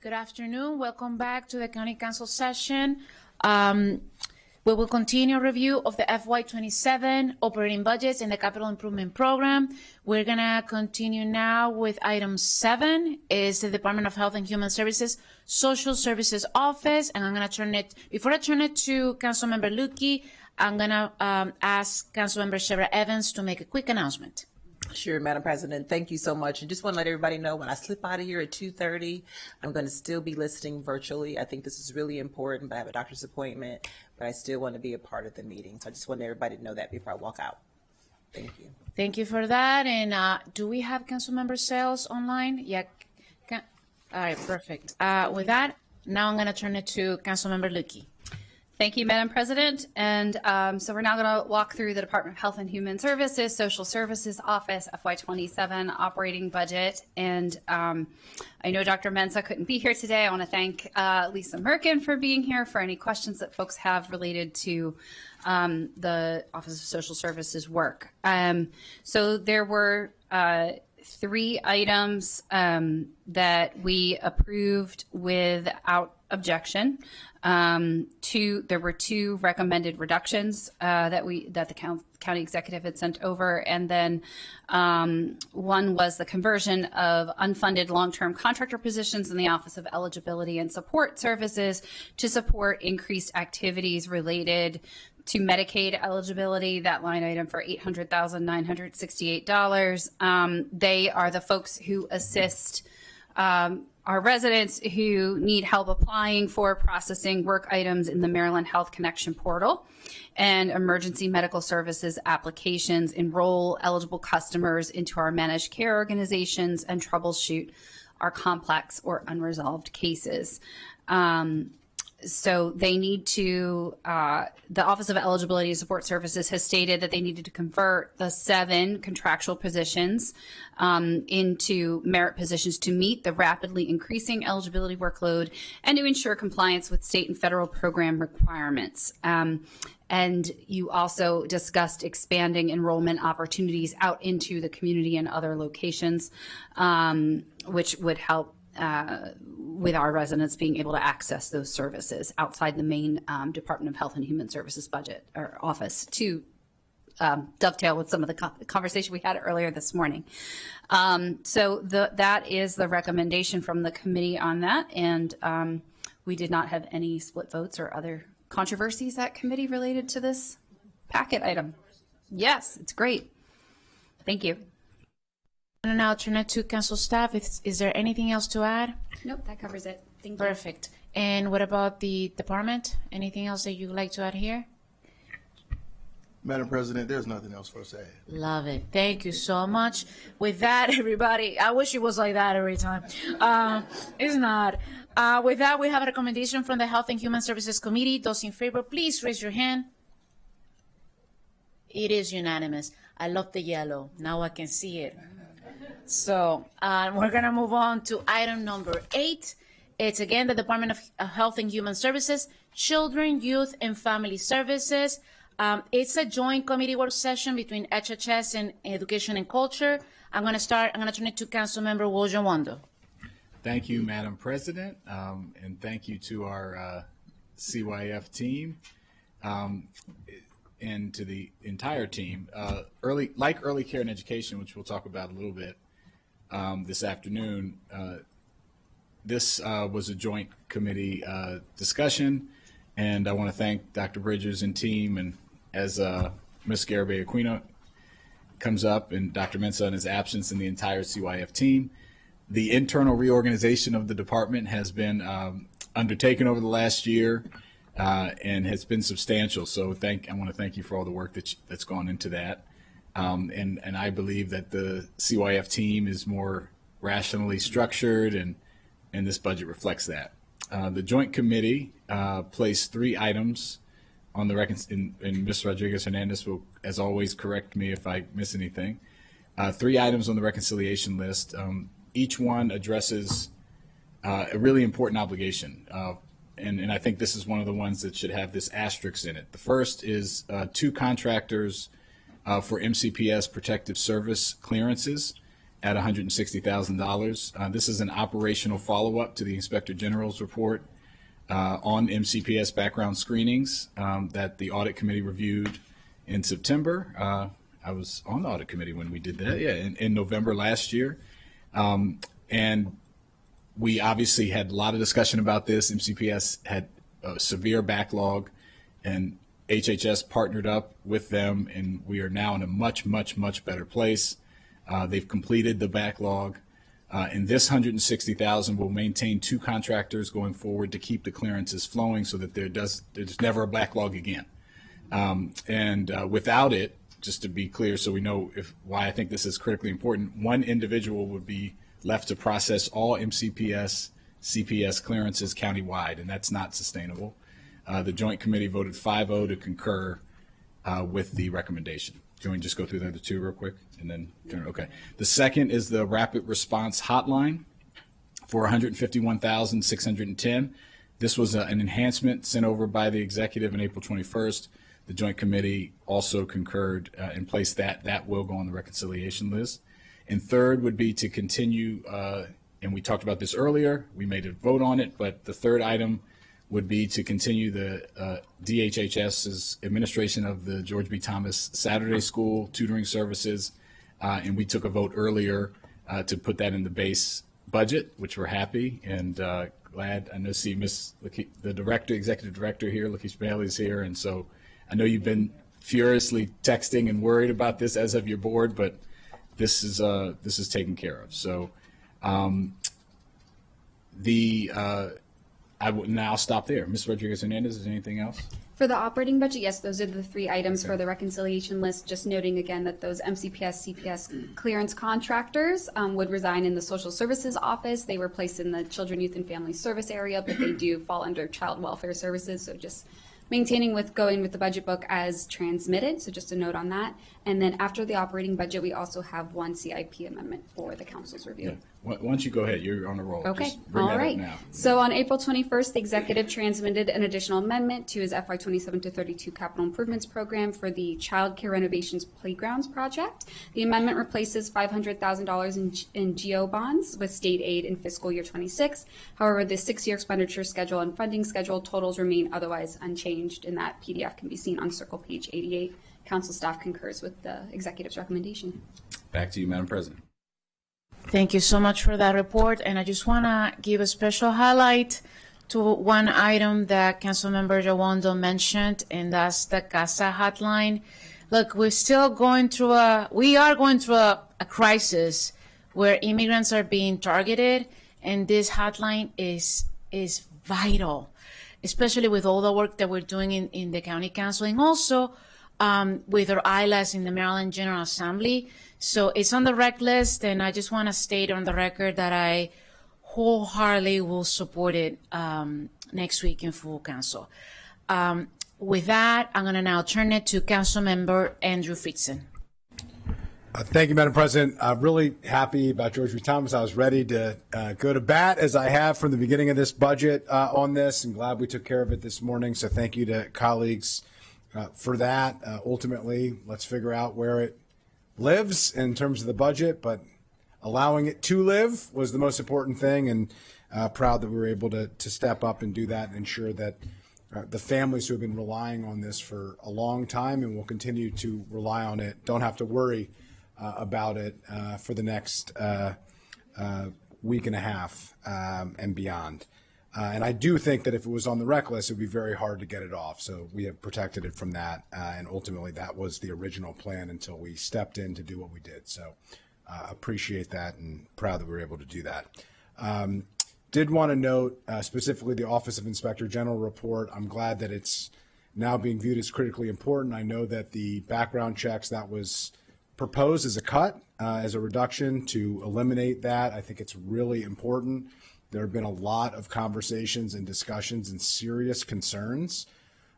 Good afternoon. Welcome back to the County Council session. We will continue a review of the FY27 operating budgets and the capital improvement program. We're going to continue now with item 7 is the Department of Health and Human Services Social Services Office. And I'm going to turn it, before I turn it to Councilmember Lukey, I'm going to ask Councilmember Shebra Evans to make a quick announcement. Sure, Madam President. Thank you so much. And just want to let everybody know when I slip out of here at 2:30, I'm going to still be listening virtually. I think this is really important, but I have a doctor's appointment, but I still want to be a part of the meeting. So I just want everybody to know that before I walk out. Thank you. Thank you for that. And do we have Councilmember Sales online? Yeah. All right, perfect. With that, now I'm going to turn it to Councilmember Lukey. Thank you, Madam President. And so we're now going to walk through the Department of Health and Human Services, Social Services Office, FY27 operating budget. And I know Dr. Mensah couldn't be here today. I want to thank Lisa Merkin for being here for any questions that folks have related to the Office of Social Services work. So there were 3 items that we approved without objection. There were 2 recommended reductions that the county executive had sent over, and then one was the conversion of unfunded long-term contractor positions in the Office of Eligibility and Support Services to support increased activities related to Medicaid eligibility. That line item for $800,968. They are the folks who assist our residents who need help applying for processing work items in the Maryland Health Connection portal and emergency medical services applications, enroll eligible customers into our managed care organizations, and troubleshoot our complex or unresolved cases. So they need to, the Office of Eligibility and Support Services has stated that they needed to convert the 7 contractual positions into merit positions to meet the rapidly increasing eligibility workload and to ensure compliance with state and federal program requirements. And you also discussed expanding enrollment opportunities out into the community and other locations, which would help with our residents being able to access those services outside the main Department of Health and Human Services budget or office to dovetail with some of the conversation we had earlier this morning. So that is the recommendation from the committee on that. And we did not have any split votes or other controversies at committee related to this packet item. Yes, it's great. Thank you. And now turn it to council staff. Is there anything else to add? Nope, that covers it. Thank you. Perfect. And what about the department? Anything else that you'd like to add here? Madam President, there's nothing else for us to add. Love it. Thank you so much. With that, everybody, I wish it was like that every time. It's not. With that, we have a recommendation from the Health and Human Services Committee. Those in favor, please raise your hand. It is unanimous. I love the yellow. Now I can see it. So we're going to move on to item number 8. It's again the Department of Health and Human Services, Children, Youth, and Family Services. It's a joint committee work session between HHS and Education and Culture. I'm going to turn it to Councilmember Wojo-Wando. Thank you, Madam President, and thank you to our CYF team and to the entire team. Early care and education, which we'll talk about a little bit this afternoon, this was a joint committee discussion, and I want to thank Dr. Bridges and team, and as Ms. Garibay-Aquino comes up, and Dr. Mensah in his absence, and the entire CYF team. The internal reorganization of the department has been undertaken over the last year and has been substantial. So I want to thank you for all the work that's gone into that. And I believe that the CYF team is more rationally structured, and this budget reflects that. The joint committee placed 3 items on the and Ms. Rodriguez-Hernandez will, as always, correct me if I miss anything. 3 items on the reconciliation list. Each one addresses a really important obligation. And I think this is one of the ones that should have this asterisk in it. The first is 2 contractors for MCPS protective service clearances at $160,000. This is an operational follow-up to the Inspector General's report on MCPS background screenings that the Audit Committee reviewed in September. I was on the Audit Committee when we did that, in November last year. And we obviously had a lot of discussion about this. MCPS had a severe backlog, and HHS partnered up with them, and we are now in a much, much, much better place. They've completed the backlog, and this $160,000 will maintain 2 contractors going forward to keep the clearances flowing so that there's never a backlog again. Without it, just to be clear, so we know why I think this is critically important, 1 individual would be left to process all MCPS, CPS clearances countywide, and that's not sustainable. The Joint Committee voted 5-0 to concur with the recommendation. Do you want to just go through the other 2 real quick and then turn? Okay. The second is the Rapid Response Hotline for $151,610. This was an enhancement sent over by the executive on April 21st. The Joint Committee also concurred and placed that will go on the reconciliation list. And third would be to continue, and we talked about this earlier, we made a vote on it, but the third item would be to continue the DHHS's administration of the George B. Thomas Saturday School tutoring services. And we took a vote earlier to put that in the base budget, which we're happy and glad. I know see the director, executive director here, Lakeisha Bailey is here. And so I know you've been furiously texting and worried about this, as have your board, but this is taken care of. So I will now stop there. Ms. Rodriguez-Hernandez, is there anything else? For the operating budget, yes, those are the 3 items for the reconciliation list. Just noting again that those MCPS, CPS clearance contractors would resign in the social services office. They were placed in the children, youth, and family service area, but they do fall under child welfare services. So just going with the budget book as transmitted. So just a note on that. And then after the operating budget, we also have 1 CIP amendment for the council's review. Yeah. Why don't you go ahead? You're on a roll. Okay, Just bring all that up right. now. So on April 21st, the executive transmitted an additional amendment to his FY 27 to 32 capital improvements program for the Child Care Renovations Playgrounds project. The amendment replaces $500,000 in GO bonds with state aid in fiscal year 26. However, the 6-year expenditure schedule and funding schedule totals remain otherwise unchanged, and that PDF can be seen on circle page 88. Council staff concurs with the executive's recommendation. Back to you, Madam President. Thank you so much for that report. And I just want to give a special highlight to one item that Councilmember Jawando mentioned, and that's the CASA hotline. Look, we are going through a crisis where immigrants are being targeted, and this hotline is vital, especially with all the work that we're doing in the county council and also with our ILAs in the Maryland General Assembly. So it's on the rec list, and I just want to state on the record that I wholeheartedly will support it next week in full council. With that, I'm going to now turn it to Councilmember Andrew Fritzen. Thank you, Madam President. I'm really happy about George B. Thomas. I was ready to go to bat, as I have from the beginning of this budget on this, and glad we took care of it this morning. So thank you to colleagues for that. Ultimately, let's figure out where it lives in terms of the budget, but allowing it to live was the most important thing, and proud that we were able to step up and do that and ensure that the families who have been relying on this for a long time and will continue to rely on it don't have to worry about it for the next week and a half and beyond. And I do think that if it was on the rec list, it would be very hard to get it off. So we have protected it from that. And ultimately, that was the original plan until we stepped in to do what we did. So appreciate that and proud that we were able to do that. Did want to note specifically the Office of Inspector General report. I'm glad that it's now being viewed as critically important. I know that the background checks that was proposed as a cut, as a reduction to eliminate that. I think it's really important. There have been a lot of conversations and discussions and serious concerns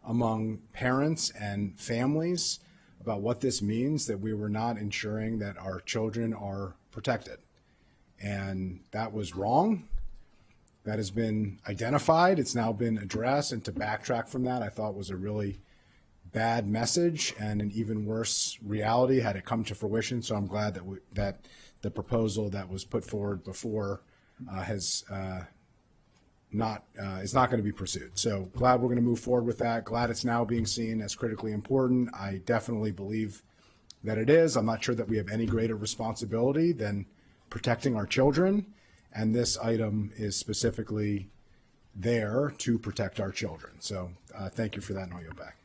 among parents and families about what this means, that we were not ensuring that our children are protected. And that was wrong. That has been identified. It's now been addressed. And to backtrack from that, I thought was a really bad message and an even worse reality had it come to fruition. So I'm glad that the proposal that was put forward before is not going to be pursued. So glad we're going to move forward with that. Glad it's now being seen as critically important. I definitely believe that it is. I'm not sure that we have any greater responsibility than protecting our children. And this item is specifically there to protect our children. So thank you for that, and I'll yield back.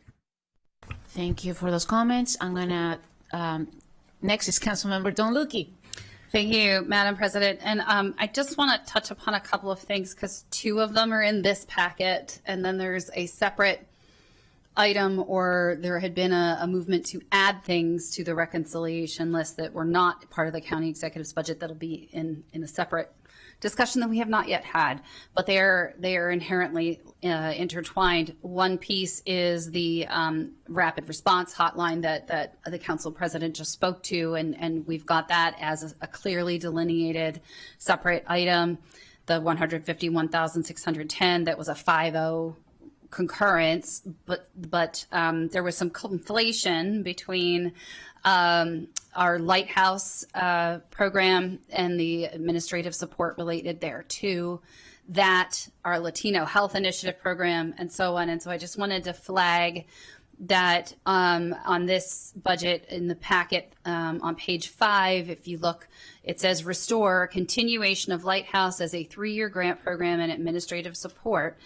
Thank you for those comments. I'm gonna, next is Councilmember Don Lukey. Thank you, Madam President. And I just want to touch upon a couple of things because two of them are in this packet, and then there's a separate item, or there had been a movement to add things to the reconciliation list that were not part of the county executive's budget that'll be in a separate discussion that we have not yet had, but they are inherently intertwined. One piece is the rapid response hotline that the council president just spoke to, and we've got that as a clearly delineated separate item. The 151,610 that was a 5-0 concurrence, but there was some conflation between our Lighthouse program and the administrative support related there to that, our Latino Health Initiative program, and so on. And so I just wanted to flag that on this budget in the packet on page 5, if you look, it says restore continuation of Lighthouse as a 3-year grant program and administrative support.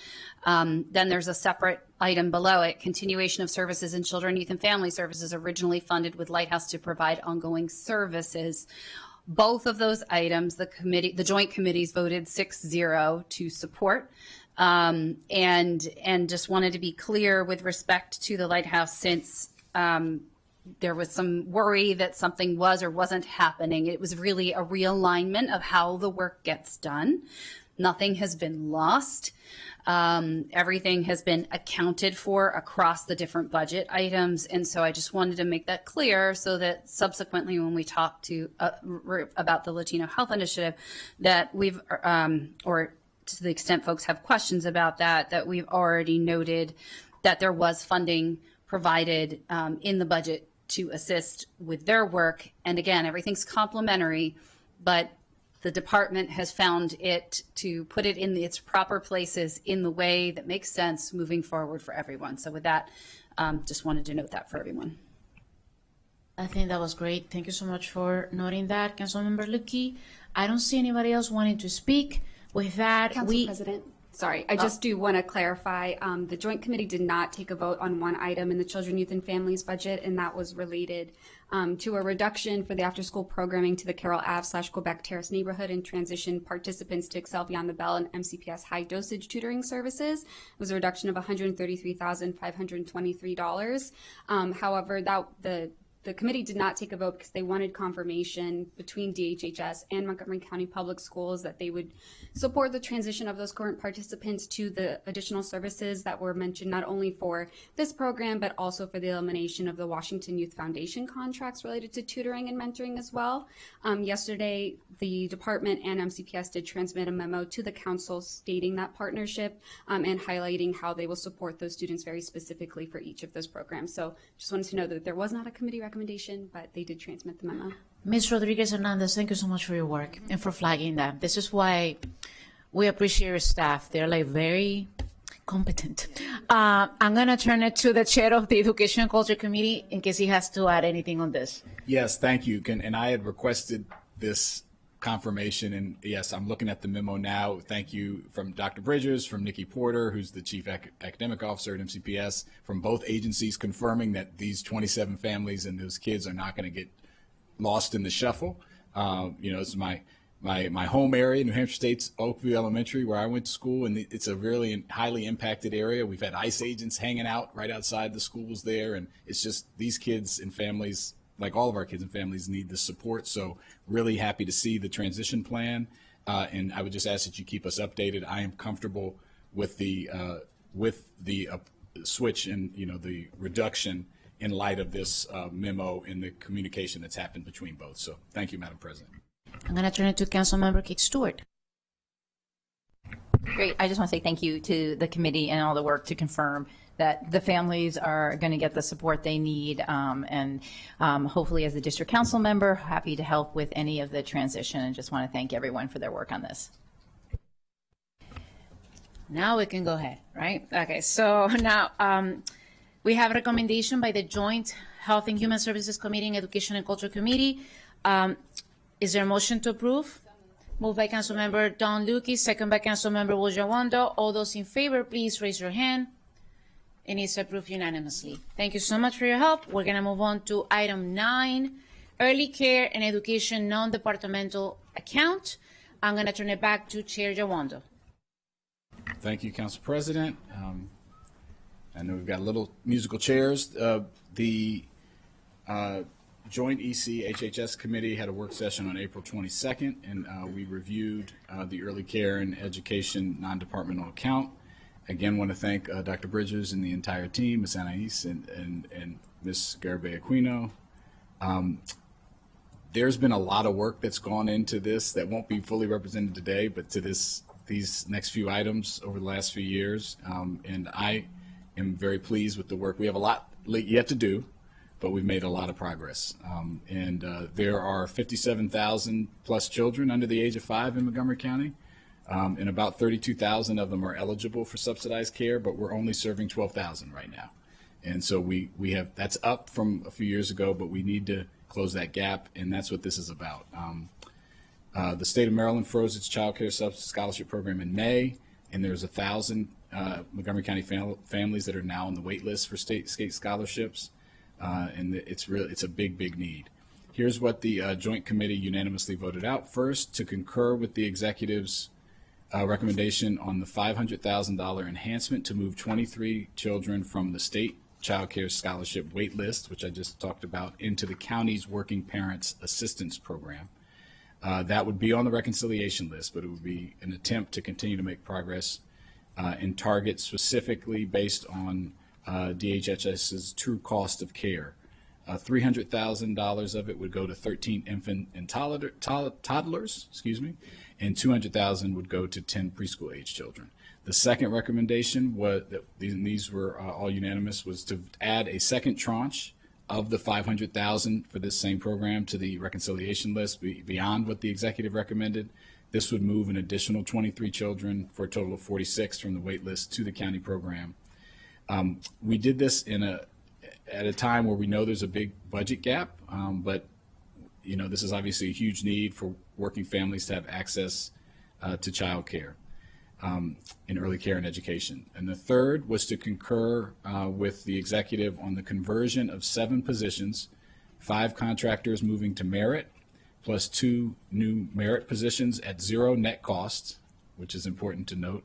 Then there's a separate item below it, continuation of services in children, youth, and family services originally funded with Lighthouse to provide ongoing services. Both of those items, the joint committees voted 6-0 to support. And just wanted to be clear with respect to the Lighthouse, since there was some worry that something was or wasn't happening. It was really a realignment of how the work gets done. Nothing has been lost. Everything has been accounted for across the different budget items. And so I just wanted to make that clear so that subsequently when we talk to about the Latino Health Initiative, that we've, or to the extent folks have questions about that we've already noted that there was funding provided in the budget to assist with their work. And again, everything's complementary, but the department has found it to put it in its proper places in the way that makes sense moving forward for everyone. So with that, just wanted to note that for everyone. I think that was great. Thank you so much for noting that, Councilmember Lukey. I don't see anybody else wanting to speak. With that, Council President, sorry, I just do want to clarify. The Joint Committee did not take a vote on one item in the Children, Youth, and Families budget, and that was related to a reduction for the after-school programming to the Carroll Ave/Quebec Terrace neighborhood and transition participants to Excel Beyond the Bell and MCPS high-dosage tutoring services. It was a reduction of $133,523. However, the committee did not take a vote because they wanted confirmation between DHHS and Montgomery County Public Schools that they would support the transition of those current participants to the additional services that were mentioned, not only for this program, but also for the elimination of the Washington Youth Foundation contracts related to tutoring and mentoring as well. Yesterday, the department and MCPS did transmit a memo to the council stating that partnership and highlighting how they will support those students very specifically for each of those programs. So just wanted to know that there was not a committee recommendation, but they did transmit the memo. Ms. Rodriguez Hernandez, thank you so much for your work and for flagging that. This is why we appreciate your staff. They're like very competent. I'm going to turn it to the chair of the Education and Culture Committee in case he has to add anything on this. Yes, thank you. And I had requested this confirmation, and yes, I'm looking at the memo now. Thank you from Dr. Bridgers, from Nikki Porter, who's the Chief Academic Officer at MCPS, from both agencies confirming that these 27 families and those kids are not going to get lost in the shuffle. It's my home area, New Hampshire State's Oakview Elementary, where I went to school, and it's a really highly impacted area. We've had ICE agents hanging out right outside the schools there, and it's just these kids and families, like all of our kids and families, need the support. So really happy to see the transition plan, and I would just ask that you keep us updated. I am comfortable with the switch and the reduction in light of this memo and the communication that's happened between both. So thank you, Madam President. I'm going to turn it to Councilmember Kate Stewart. Great. I just want to say thank you to the committee and all the work to confirm that the families are going to get the support they need. And hopefully, as a district council member, happy to help with any of the transition, and just want to thank everyone for their work on this. Now we can go ahead, right? Okay, so now we have a recommendation by the Joint Health and Human Services Committee and Education and Culture Committee. Is there a motion to approve? Moved by Councilmember Don Lukey, second by Councilmember Wojawando. All those in favor, please raise your hand. And it's approved unanimously. Thank you so much for your help. We're gonna move on to item 9, Early Care and Education Non-Departmental Account. I'm gonna turn it back to Chair Jawando. Thank you, Council President. I know we've got little musical chairs. The Joint EC-HHS Committee had a work session on April 22nd, and we reviewed the Early Care and Education Non-Departmental Account. Again, want to thank Dr. Bridges and the entire team, Ms. Anais and Ms. Garibay Aquino. There's been a lot of work that's gone into this that won't be fully represented today, but to these next few items over the last few years. And I am very pleased with the work. We have a lot yet to do, but we've made a lot of progress. There are 57,000 plus children under the age of 5 in Montgomery County. And about 32,000 of them are eligible for subsidized care, but we're only serving 12,000 right now. And so we have, that's up from a few years ago, but we need to close that gap, and that's what this is about. The state of Maryland froze its child care scholarship program in May, and there's 1,000 Montgomery County families that are now on the wait list for state scholarships, and it's a big need. Here's what the Joint Committee unanimously voted out. First, to concur with the executive's recommendation on the $500,000 enhancement to move 23 children from the state child care scholarship wait list, which I just talked about, into the county's Working Parents Assistance Program. That would be on the reconciliation list, but it would be an attempt to continue to make progress and target specifically based on DHHS's true cost of care. $300,000 of it would go to 13 infant and toddlers, and $200,000 would go to 10 preschool age children. The second recommendation was that these were all unanimous, was to add a second tranche of the $500,000 for this same program to the reconciliation list beyond what the executive recommended. This would move an additional 23 children for a total of 46 from the wait list to the county program. We did this at a time where we know there's a big budget gap, but this is obviously a huge need for working families to have access to child care in early care and education. And the third was to concur with the executive on the conversion of 7 positions, 5 contractors moving to merit, plus 2 new merit positions at 0 net cost, which is important to note.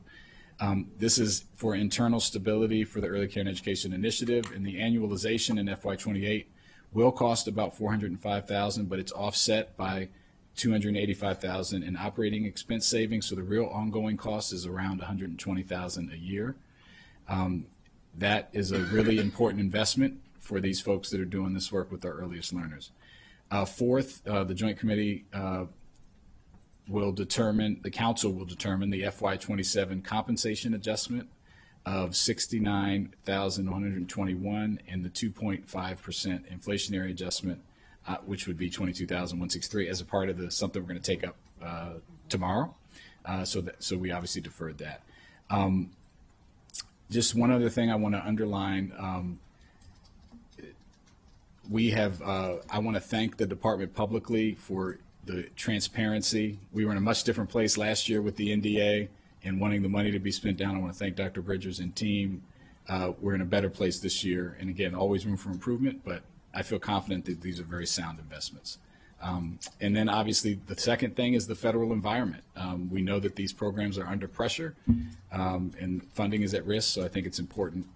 This is for internal stability for the Early Care and Education Initiative, and the annualization in FY28 will cost about $405,000, but it's offset by $285,000 in operating expense savings. So the real ongoing cost is around $120,000 a year. That is a really important investment for these folks that are doing this work with our earliest learners. Fourth, the Joint Committee the council will determine the FY27 compensation adjustment of $69,121 and the 2.5% inflationary adjustment, which would be $22,163 as a part of something we're going to take up tomorrow. So we obviously deferred that. Just one other thing I want to underline. I want to thank the department publicly for the transparency. We were in a much different place last year with the NDA and wanting the money to be spent down. I want to thank Dr. Bridgers and team. We're in a better place this year. And again, always room for improvement, but I feel confident that these are very sound investments. And then obviously the second thing is the federal environment. We know that these programs are under pressure and funding is at risk. So I think it's important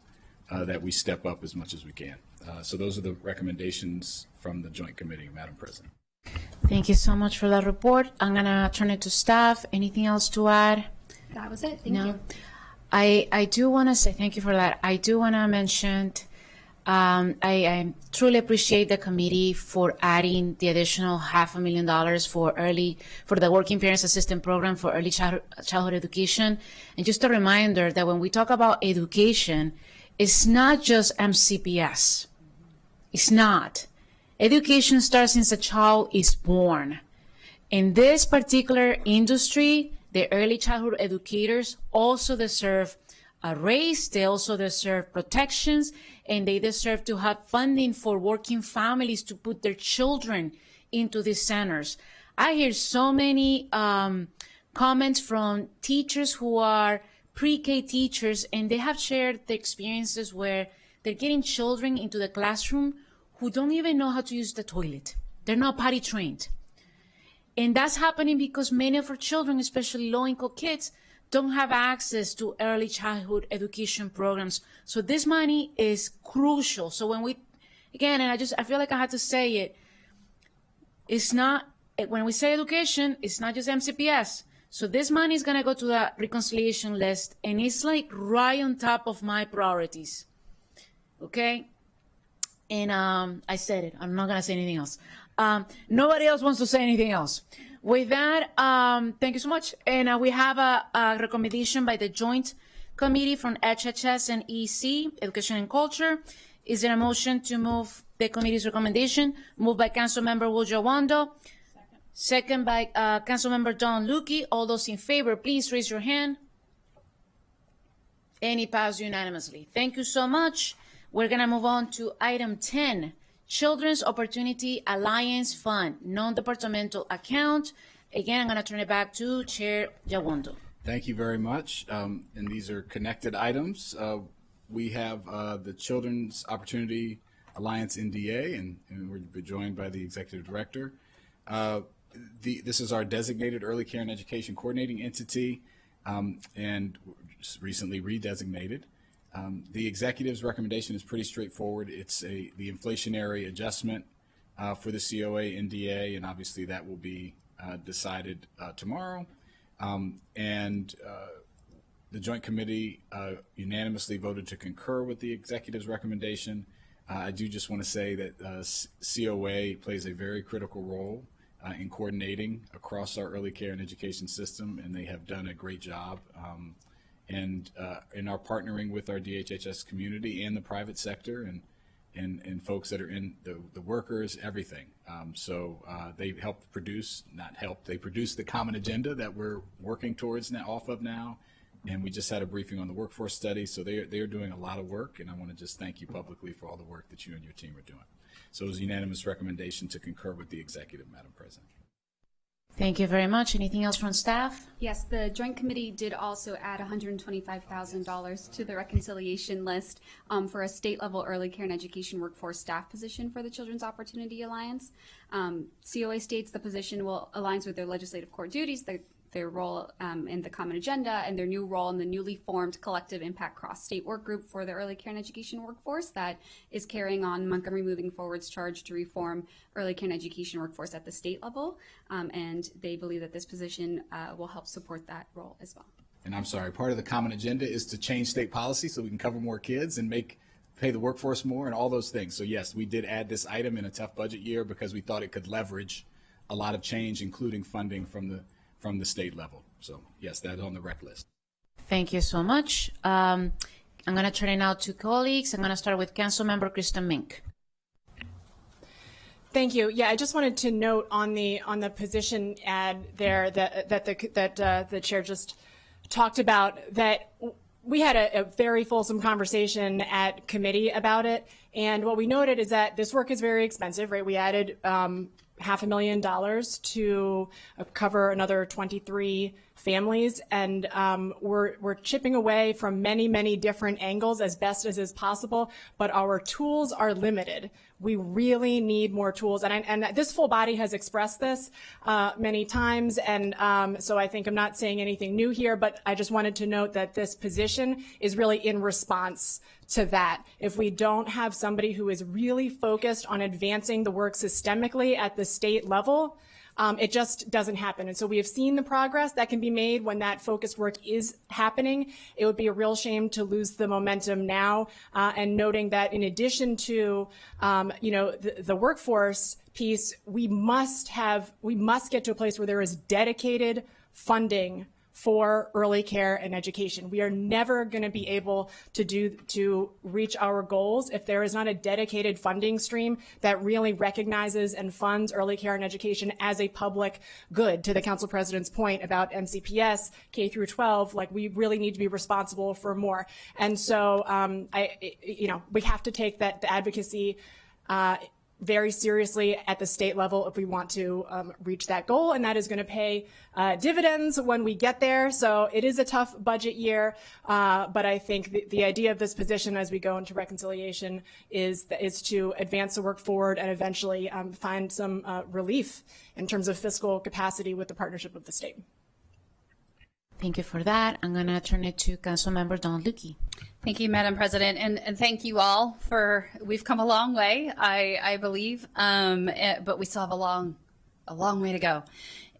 that we step up as much as we can. So those are the recommendations from the Joint Committee, Madam President. Thank you so much for that report. I'm going to turn it to staff. Anything else to add? That was it. Thank you. I do want to say thank you for that. I do want to mention I truly appreciate the committee for adding the additional $500,000 for the Working Parents Assistance Program for early childhood education. And just a reminder that when we talk about education, it's not just MCPS. It's not. Education starts since a child is born. In this particular industry, the early childhood educators also deserve a raise, they also deserve protections, and they deserve to have funding for working families to put their children into these centers. I hear so many comments from teachers who are pre-K teachers, and they have shared the experiences where they're getting children into the classroom who don't even know how to use the toilet. They're not potty trained. And that's happening because many of our children, especially low-income kids, don't have access to early childhood education programs. So this money is crucial. So when we, again, and I feel like I had to say it, it's not, when we say education, it's not just MCPS. So this money is going to go to the reconciliation list, and it's like right on top of my priorities. Okay? And I said it. I'm not going to say anything else. Nobody else wants to say anything else. With that, thank you so much. And we have a recommendation by the Joint Committee from HHS and EC, Education and Culture. Is there a motion to move the committee's recommendation? Moved by Councilmember Wojawando. Second by Councilmember Don Lukey. All those in favor, please raise your hand. Any passed unanimously. Thank you so much. We're going to move on to item 10. Children's Opportunity Alliance Fund, non-departmental account. Again, I'm going to turn it back to Chair Jawondo. Thank you very much. And these are connected items. We have the Children's Opportunity Alliance NDA, and we're joined by the Executive Director. This is our designated early care and education coordinating entity, and just recently redesignated. The executive's recommendation is pretty straightforward. It's the inflationary adjustment for the COA NDA, and obviously that will be decided tomorrow. And the Joint Committee unanimously voted to concur with the executive's recommendation. I do just want to say that COA plays a very critical role in coordinating across our early care and education system, and they have done a great job. And in our partnering with our DHHS community and the private sector and folks that are in the workers, everything. So they helped produce, they produced the common agenda that we're working towards now, off of now. And we just had a briefing on the workforce study. So they are doing a lot of work, and I want to just thank you publicly for all the work that you and your team are doing. So it was a unanimous recommendation to concur with the executive, Madam President. Thank you very much. Anything else from staff? Yes, the Joint Committee did also add $125,000 to the reconciliation list for a state-level early care and education workforce staff position for the Children's Opportunity Alliance. COA states the position will aligns with their legislative core duties, their role in the common agenda, and their new role in the newly formed collective impact cross-state work group for the early care and education workforce that is carrying on Montgomery Moving Forward's charge to reform early care and education workforce at the state level. And they believe that this position will help support that role as well. And I'm sorry, part of the common agenda is to change state policy so we can cover more kids and pay the workforce more and all those things. So yes, we did add this item in a tough budget year because we thought it could leverage a lot of change, including funding from the state level. So yes, that's on the rec list. Thank you so much. I'm going to turn it now to colleagues. I'm going to start with Councilmember Kristen Mink. Thank you. Yeah, I just wanted to note on the position ad there that the chair just talked about, that we had a very fulsome conversation at committee about it, and what we noted is that this work is very expensive, right? We added $500,000 to cover another 23 families, and we're chipping away from many different angles as best as is possible, but our tools are limited. We really need more tools, and this full body has expressed this many times, and so I think I'm not saying anything new here, but I just wanted to note that this position is really in response to that. If we don't have somebody who is really focused on advancing the work systemically at the state level, it just doesn't happen. And so we have seen the progress that can be made when that focused work is happening. It would be a real shame to lose the momentum now. And noting that in addition to, the workforce piece, we must get to a place where there is dedicated funding for early care and education. We are never going to be able to reach our goals if there is not a dedicated funding stream that really recognizes and funds early care and education as a public good. To the Council President's point about MCPS, K through 12, like we really need to be responsible for more. And so, we have to take the advocacy very seriously at the state level if we want to reach that goal, and that is going to pay dividends when we get there. So it is a tough budget year, but I think the idea of this position as we go into reconciliation is to advance the work forward and eventually find some relief in terms of fiscal capacity with the partnership of the state. Thank you for that. I'm going to turn it to Councilmember Don Lukey. Thank you, Madam President, and thank you all we've come a long way, I believe, but we still have a long way to go.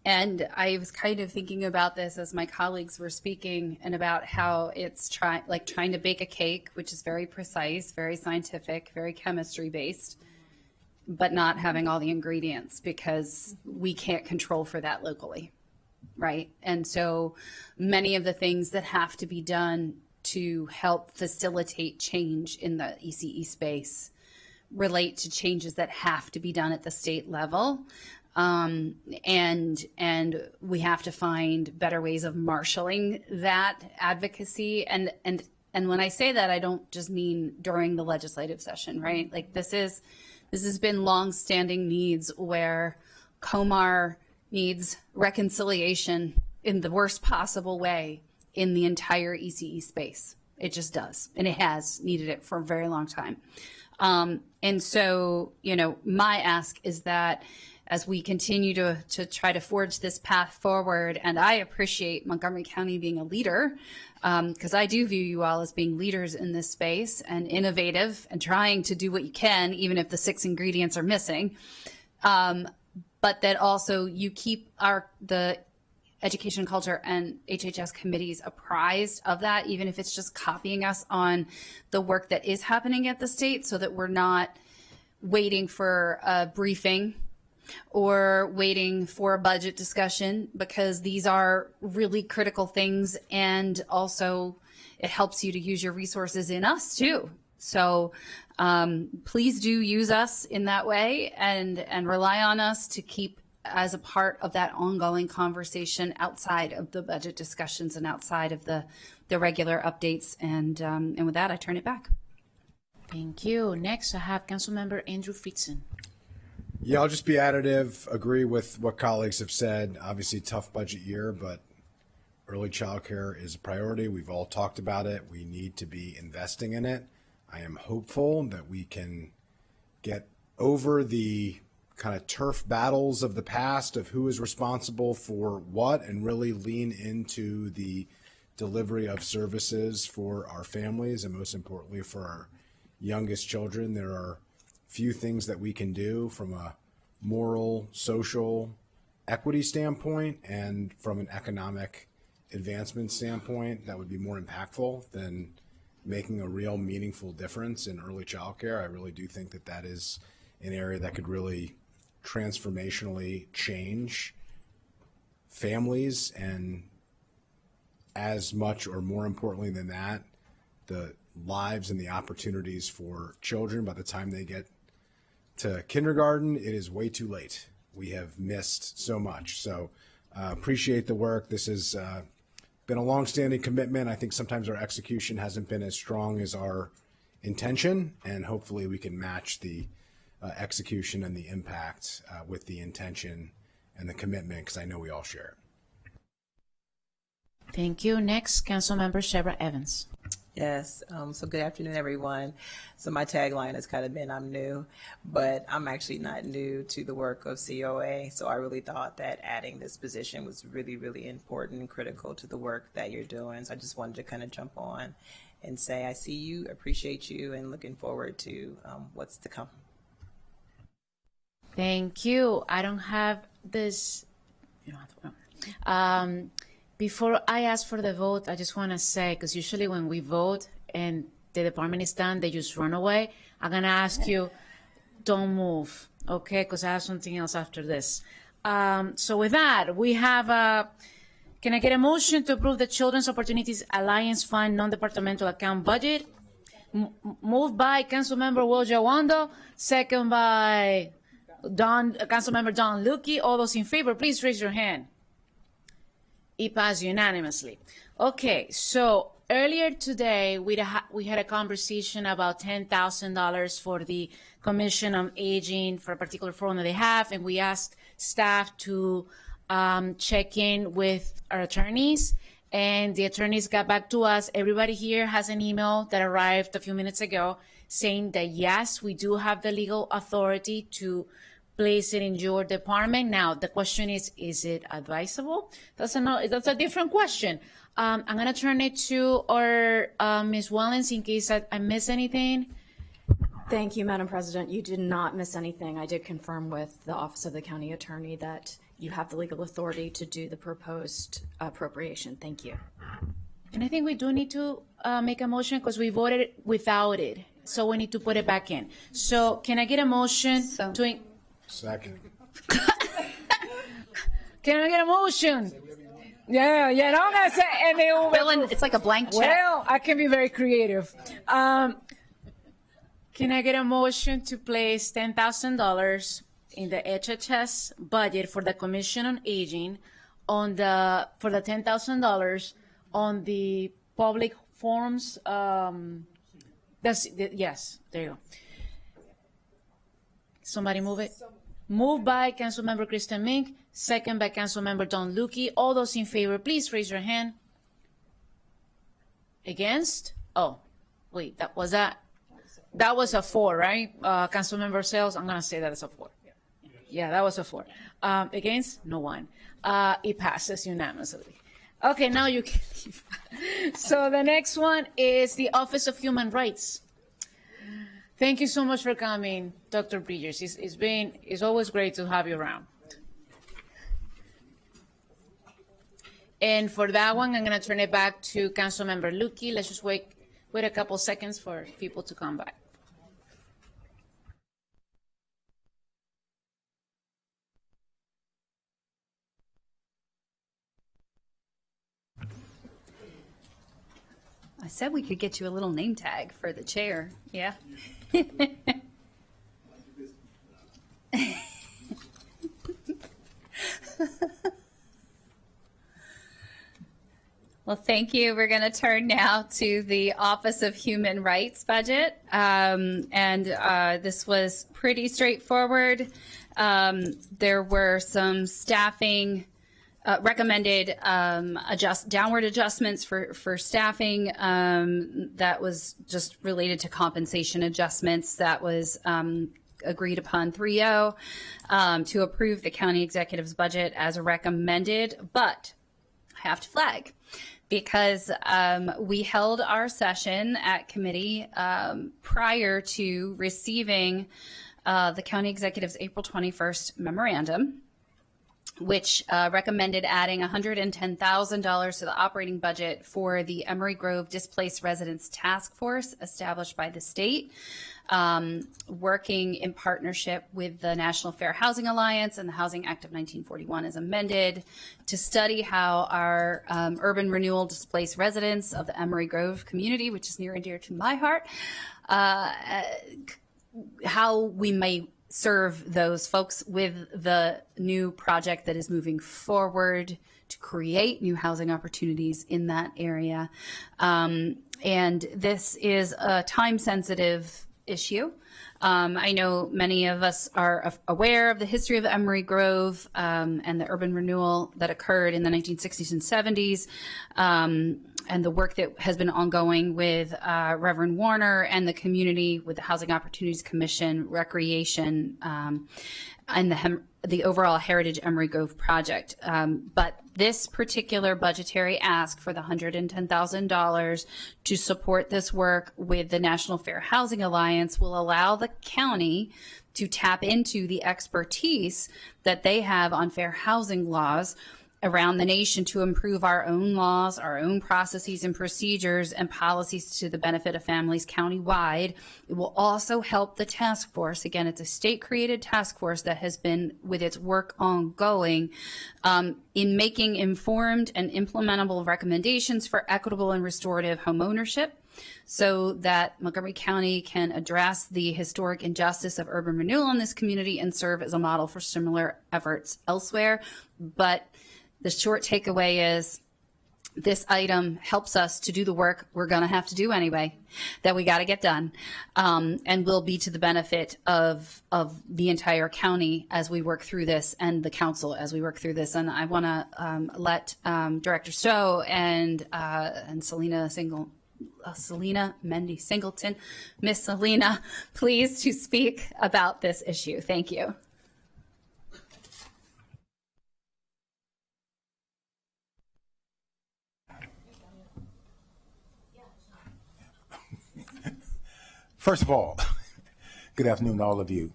And I was kind of thinking about this as my colleagues were speaking, and about how it's trying to bake a cake, which is very precise, very scientific, very chemistry based, but not having all the ingredients because we can't control for that locally. Right. And so many of the things that have to be done to help facilitate change in the ECE space relate to changes that have to be done at the state level. And we have to find better ways of marshaling that advocacy. And when I say that, I don't just mean during the legislative session, right? Like this has been longstanding needs where Comar needs reconciliation in the worst possible way in the entire ECE space. It just does. And it has needed it for a very long time. And so, my ask is that as we continue to try to forge this path forward, and I appreciate Montgomery County being a leader, because I do view you all as being leaders in this space and innovative and trying to do what you can, even if the 6 ingredients are missing. But that also you keep the education, culture, and HHS committees apprised of that, even if it's just copying us on the work that is happening at the state, so that we're not waiting for a briefing or waiting for a budget discussion, because these are really critical things. And also it helps you to use your resources in us too. So please do use us in that way and rely on us to keep as a part of that ongoing conversation outside of the budget discussions and outside of the regular updates. And with that, I turn it back. Thank you. Next, I have Councilmember Andrew Fritzen. Yeah, I'll just be additive, agree with what colleagues have said. Obviously, tough budget year, but early child care is a priority. We've all talked about it. We need to be investing in it. I am hopeful that we can get over the kind of turf battles of the past of who is responsible for what and really lean into the delivery of services for our families and most importantly for our youngest children. There are few things that we can do from a moral, social equity standpoint and from an economic advancement standpoint that would be more impactful than making a real meaningful difference in early childcare. I really do think that is an area that could really transformationally change families, and as much or more importantly than that, the lives and the opportunities for children. By the time they get to kindergarten, it is way too late. We have missed so much. So appreciate the work. This has been a longstanding commitment. I think sometimes our execution hasn't been as strong as our intention, and hopefully we can match the execution and the impact with the intention and the commitment, because I know we all share it. Thank you. Next, Councilmember Shebra Evans. Yes. So good afternoon, everyone. So my tagline has kind of been, I'm new, but I'm actually not new to the work of COA. So I really thought that adding this position was really, really important and critical to the work that you're doing. So I just wanted to kind of jump on and say, I see you, appreciate you, and looking forward to what's to come. Thank you. I don't have this. You don't have to. Before I ask for the vote, I just want to say, because usually when we vote and the department is done, they just run away. I'm going to ask you, don't move, okay? Because I have something else after this. So with that, we have can I get a motion to approve the Children's Opportunities Alliance Fund non-departmental account budget? Moved by Councilmember Wojo Wando, second by Councilmember Don Lukey. All those in favor, please raise your hand. It passed unanimously. Okay, so earlier today, we had a conversation about $10,000 for the Commission on Aging for a particular forum that they have, and we asked staff to check in with our attorneys, and the attorneys got back to us. Everybody here has an email that arrived a few minutes ago saying that, yes, we do have the legal authority to place it in your department. Now, the question is it advisable? That's a different question. I'm going to turn it to our Ms. Wellens in case I miss anything. Thank you, Madam President. You did not miss anything. I did confirm with the Office of the County Attorney that you have the legal authority to do the proposed appropriation. Thank you. And I think we do need to make a motion because we voted without it. So we need to put it back in. So can I get a motion to... Second. Can I get a motion? Yeah, no, I'm gonna say, and they will. It's like a blank check. Well, I can be very creative. Can I get a motion to place $10,000 in the HHS budget for the Commission on Aging for the $10,000 on the public forums? Yes, there you go. Somebody move it. Moved by Councilmember Kristen Mink, second by Councilmember Don Lukey. All those in favor, please raise your hand. Against? Oh, wait, that was a 4, right? Councilmember Sales, I'm gonna say that as a 4. Yeah, that was a 4. Against? No one. It passes unanimously. Okay, now you can leave. So the next one is the Office of Human Rights. Thank you so much for coming, Dr. Bridgers. It's always great to have you around. And for that one, I'm going to turn it back to Councilmember Lukey. Let's just wait a couple seconds for people to come back. I said we could get you a little name tag for the chair. Yeah. Well, thank you. We're going to turn now to the Office of Human Rights budget. This was pretty straightforward. There were some staffing recommended downward adjustments for staffing that was just related to compensation adjustments that was agreed upon 3-0 to approve the county executive's budget as recommended, but I have to flag because we held our session at committee prior to receiving the county executive's April 21st memorandum, which recommended adding $110,000 to the operating budget for the Emery Grove Displaced Residents Task Force established by the state, working in partnership with the National Fair Housing Alliance and the Housing Act of 1941 as amended to study how our urban renewal displaced residents of the Emery Grove community, which is near and dear to my heart, how we may serve those folks with the new project that is moving forward to create new housing opportunities in that area. And this is a time-sensitive issue. I know many of us are aware of the history of Emery Grove and the urban renewal that occurred in the 1960s and 70s. And the work that has been ongoing with Reverend Warner and the community with the Housing Opportunities Commission, Recreation, and the overall Heritage Emery Grove project. But this particular budgetary ask for the $110,000 to support this work with the National Fair Housing Alliance will allow the county to tap into the expertise that they have on fair housing laws around the nation to improve our own laws, our own processes and procedures and policies to the benefit of families countywide. It will also help the task force. Again, it's a state-created task force that has been with its work ongoing in making informed and implementable recommendations for equitable and restorative homeownership, so that Montgomery County can address the historic injustice of urban renewal in this community and serve as a model for similar efforts elsewhere. But the short takeaway is this item helps us to do the work we're going to have to do anyway, that we got to get done, and will be to the benefit of the entire county as we work through this, and the council as we work through this. And I want to let Director Stowe and Selena Mendy Singleton, Miss Selena, please to speak about this issue. Thank you. First of all, good afternoon to all of you.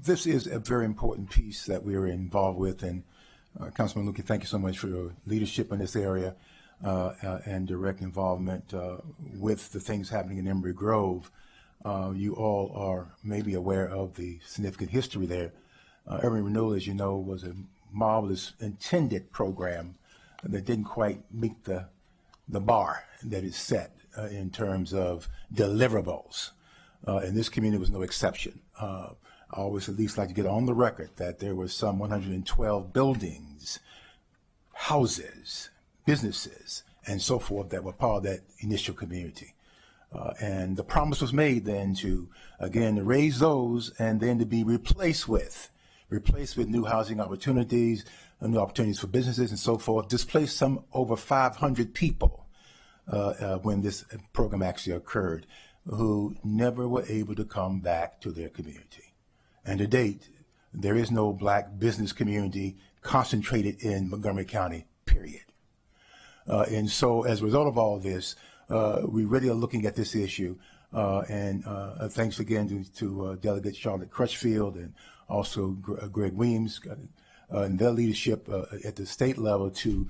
This is a very important piece that we are involved with, and Councilman Lukey, thank you so much for your leadership in this area and direct involvement with the things happening in Embry Grove. You all are maybe aware of the significant history there. Urban Renewal, as you know, was a marvelous intended program that didn't quite meet the bar that is set in terms of deliverables. And this community was no exception. I always at least like to get on the record that there were some 112 buildings, houses, businesses, and so forth that were part of that initial community. And the promise was made then to, again, to raise those and then to be replaced with new housing opportunities, new opportunities for businesses and so forth, displace some over 500 people when this program actually occurred, who never were able to come back to their community. And to date, there is no Black business community concentrated in Montgomery County, period. And so as a result of all this, we really are looking at this issue. And thanks again to Delegate Charlotte Crutchfield and also Greg Weems and their leadership at the state level to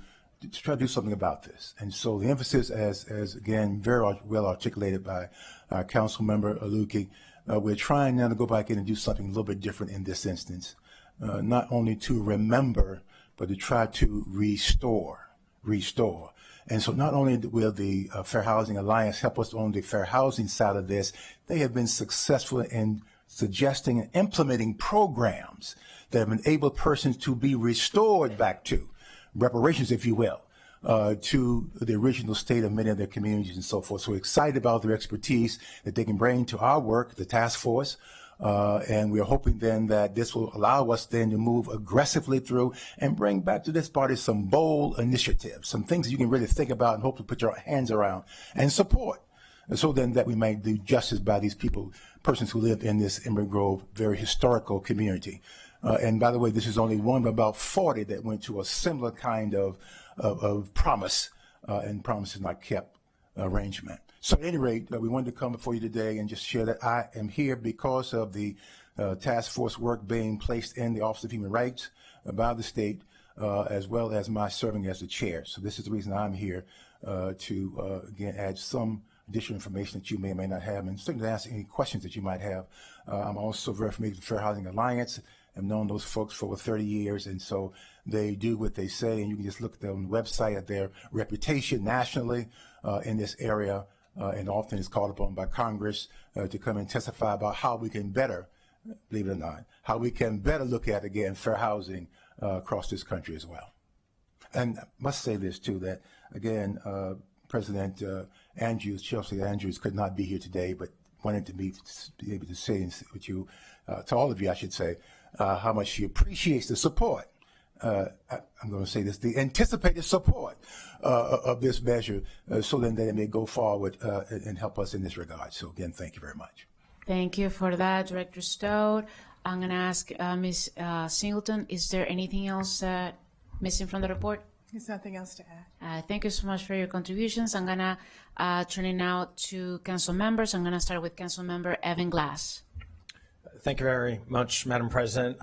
try to do something about this. And so the emphasis, as again, very well articulated by our council member Aluki, we're trying now to go back in and do something a little bit different in this instance, not only to remember, but to try to restore. And so not only will the Fair Housing Alliance help us on the fair housing side of this, they have been successful in suggesting and implementing programs that have enabled persons to be restored back to reparations, if you will, to the original state of many of their communities and so forth. So we're excited about their expertise that they can bring to our work, the task force, and we're hoping then that this will allow us then to move aggressively through and bring back to this party some bold initiatives, some things that you can really think about and hope to put your hands around and support, so then that we might do justice by these persons who live in this Embry Grove very historical community. And by the way, this is only one of about 40 that went to a similar kind of promise and promises not kept arrangement. So at any rate, we wanted to come before you today and just share that I am here because of the task force work being placed in the Office of Human Rights by the state, as well as my serving as the chair. So this is the reason I'm here to, again, add some additional information that you may or may not have, and certainly answer any questions that you might have. I'm also very familiar with the Fair Housing Alliance. I've known those folks for over 30 years, and so they do what they say, and you can just look at their website at their reputation nationally in this area, and often is called upon by Congress to come and testify about how we can better, believe it or not, how we can better look at, again, fair housing across this country as well. And I must say this, too, that, again, President Chelsea Andrews could not be here today, but wanted to be able to say with you, to all of you, I should say, how much she appreciates the support. I'm going to say this, the anticipated support of this measure, so then that it may go forward and help us in this regard. So again, thank you very much. Thank you for that, Director Stowe. I'm going to ask Ms. Singleton, is there anything else that missing from the report? There's nothing else to add. Thank you so much for your contributions. I'm gonna turn it now to council members. I'm gonna start with Council Member Evan Glass. Thank you very much, Madam President.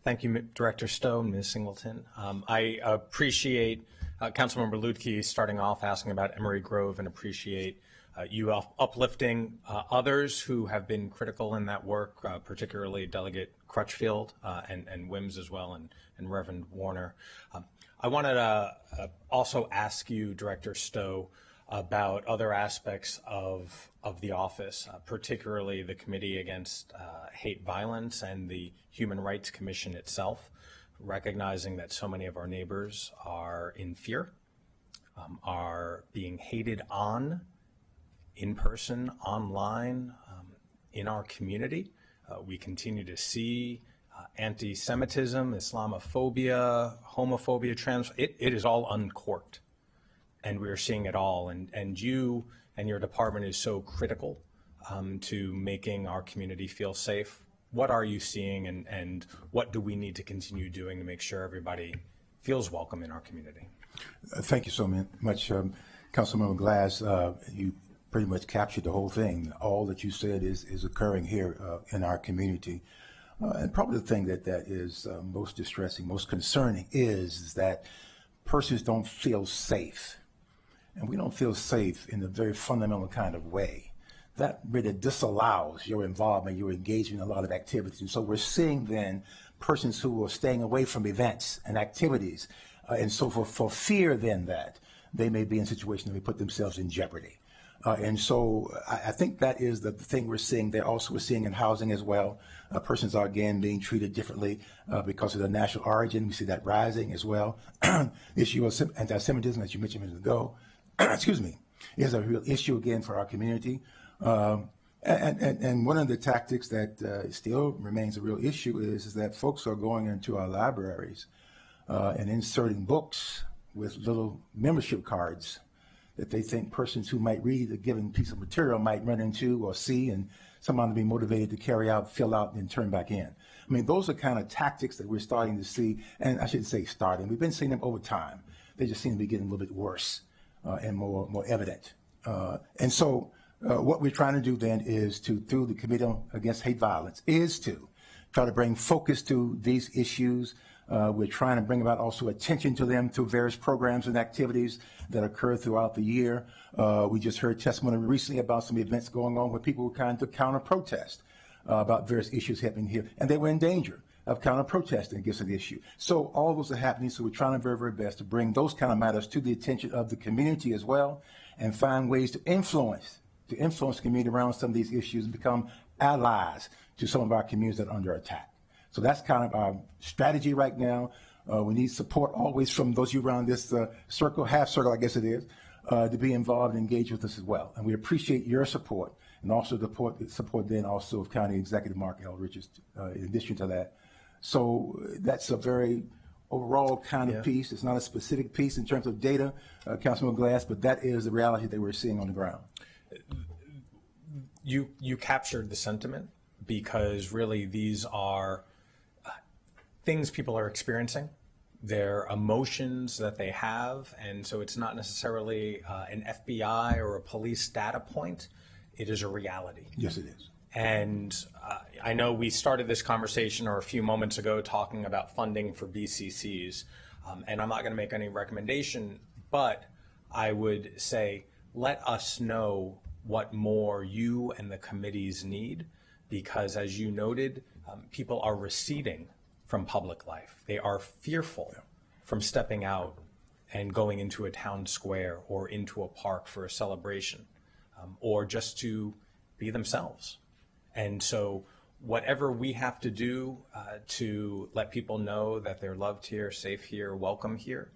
Thank you, Director Stowe and Ms. Singleton. I appreciate Councilmember Lutke starting off asking about Emory Grove, and appreciate you uplifting others who have been critical in that work, particularly Delegate Crutchfield and Wims as well, and Reverend Warner. I wanted to also ask you, Director Stowe, about other aspects of the office, particularly the Committee Against Hate Violence and the Human Rights Commission itself, recognizing that so many of our neighbors are in fear, are being hated on, in person, online, in our community. We continue to see anti-Semitism, Islamophobia, homophobia, it is all uncorked. And we're seeing it all, and you and your department is so critical to making our community feel safe. What are you seeing, and what do we need to continue doing to make sure everybody feels welcome in our community? Thank you so much, Councilmember Glass. You pretty much captured the whole thing. All that you said is occurring here in our community. And probably the thing that is most distressing, most concerning is that persons don't feel safe. And we don't feel safe in a very fundamental kind of way. That really disallows your involvement, your engagement in a lot of activities. And so we're seeing then persons who are staying away from events and activities. And so for fear then that they may be in situations that may put themselves in jeopardy. And so I think that is the thing we're seeing there. Also, we're seeing in housing as well. Persons are again being treated differently because of their national origin. We see that rising as well. The issue of anti-Semitism, as you mentioned a minute ago, excuse me, is a real issue again for our community. And one of the tactics that still remains a real issue is that folks are going into our libraries and inserting books with little membership cards that they think persons who might read a given piece of material might run into or see, and someone to be motivated to carry out, fill out, and turn back in. I mean, those are kind of tactics that we're starting to see, and I shouldn't say starting. We've been seeing them over time. They just seem to be getting a little bit worse and more evident. And so what we're trying to do then is to, through the Committee Against Hate Violence, is to try to bring focus to these issues. We're trying to bring about also attention to them through various programs and activities that occur throughout the year. We just heard testimony recently about some events going on where people were trying to counter-protest about various issues happening here, and they were in danger of counter-protesting against an issue. So all those are happening, so we're trying our very, very best to bring those kind of matters to the attention of the community as well, and find ways to influence the community around some of these issues and become allies to some of our communities that are under attack. So that's kind of our strategy right now. We need support always from those of you around this circle, half circle, I guess it is, to be involved and engage with us as well. And we appreciate your support, and also the support then also of County Executive Mark L. Richards in addition to that. So that's a very overall kind of piece. It's not a specific piece in terms of data, Councilman Glass, but that is the reality that we're seeing on the ground. You captured the sentiment, because really these are things people are experiencing. They're emotions that they have, and so it's not necessarily an FBI or a police data point. It is a reality. Yes, it is. And I know we started this conversation or a few moments ago talking about funding for BCCs, and I'm not going to make any recommendation, but I would say let us know what more you and the committees need, because as you noted, people are receding from public life. They are fearful from stepping out and going into a town square or into a park for a celebration, or just to be themselves. And so whatever we have to do to let people know that they're loved here, safe here, welcome here,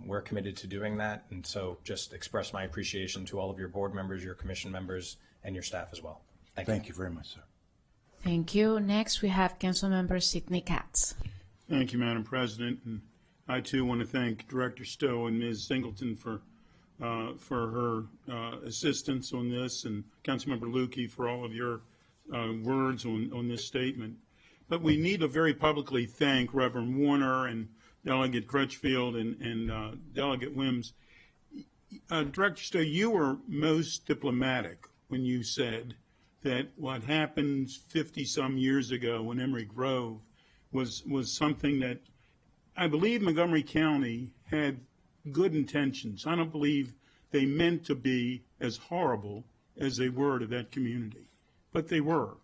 we're committed to doing that. And so just express my appreciation to all of your board members, your commission members, and your staff as well. Thank you very much, sir. Thank you. Next, we have Councilmember Sidney Katz. Thank you, Madam President. And I, too, want to thank Director Stowe and Ms. Singleton for her assistance on this, and Councilmember Lukey for all of your words on this statement. But we need to very publicly thank Reverend Warner and Delegate Crutchfield and Delegate Wims. Director Stowe, you were most diplomatic when you said that what happened 50-some years ago when Emory Grove was something that I believe Montgomery County had good intentions. I don't believe they meant to be as horrible as they were to that community, but they were.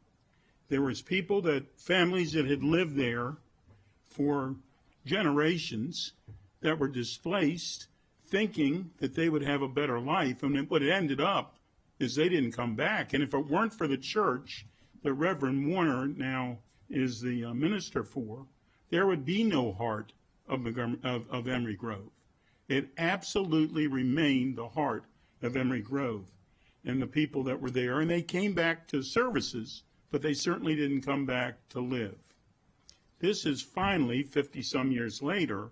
There was families that had lived there for generations that were displaced, thinking that they would have a better life. And what it ended up is they didn't come back. And if it weren't for the church that Reverend Warner now is the minister for, there would be no heart of Emory Grove. It absolutely remained the heart of Emory Grove and the people that were there. And they came back to services, but they certainly didn't come back to live. This is finally, 50-some years later,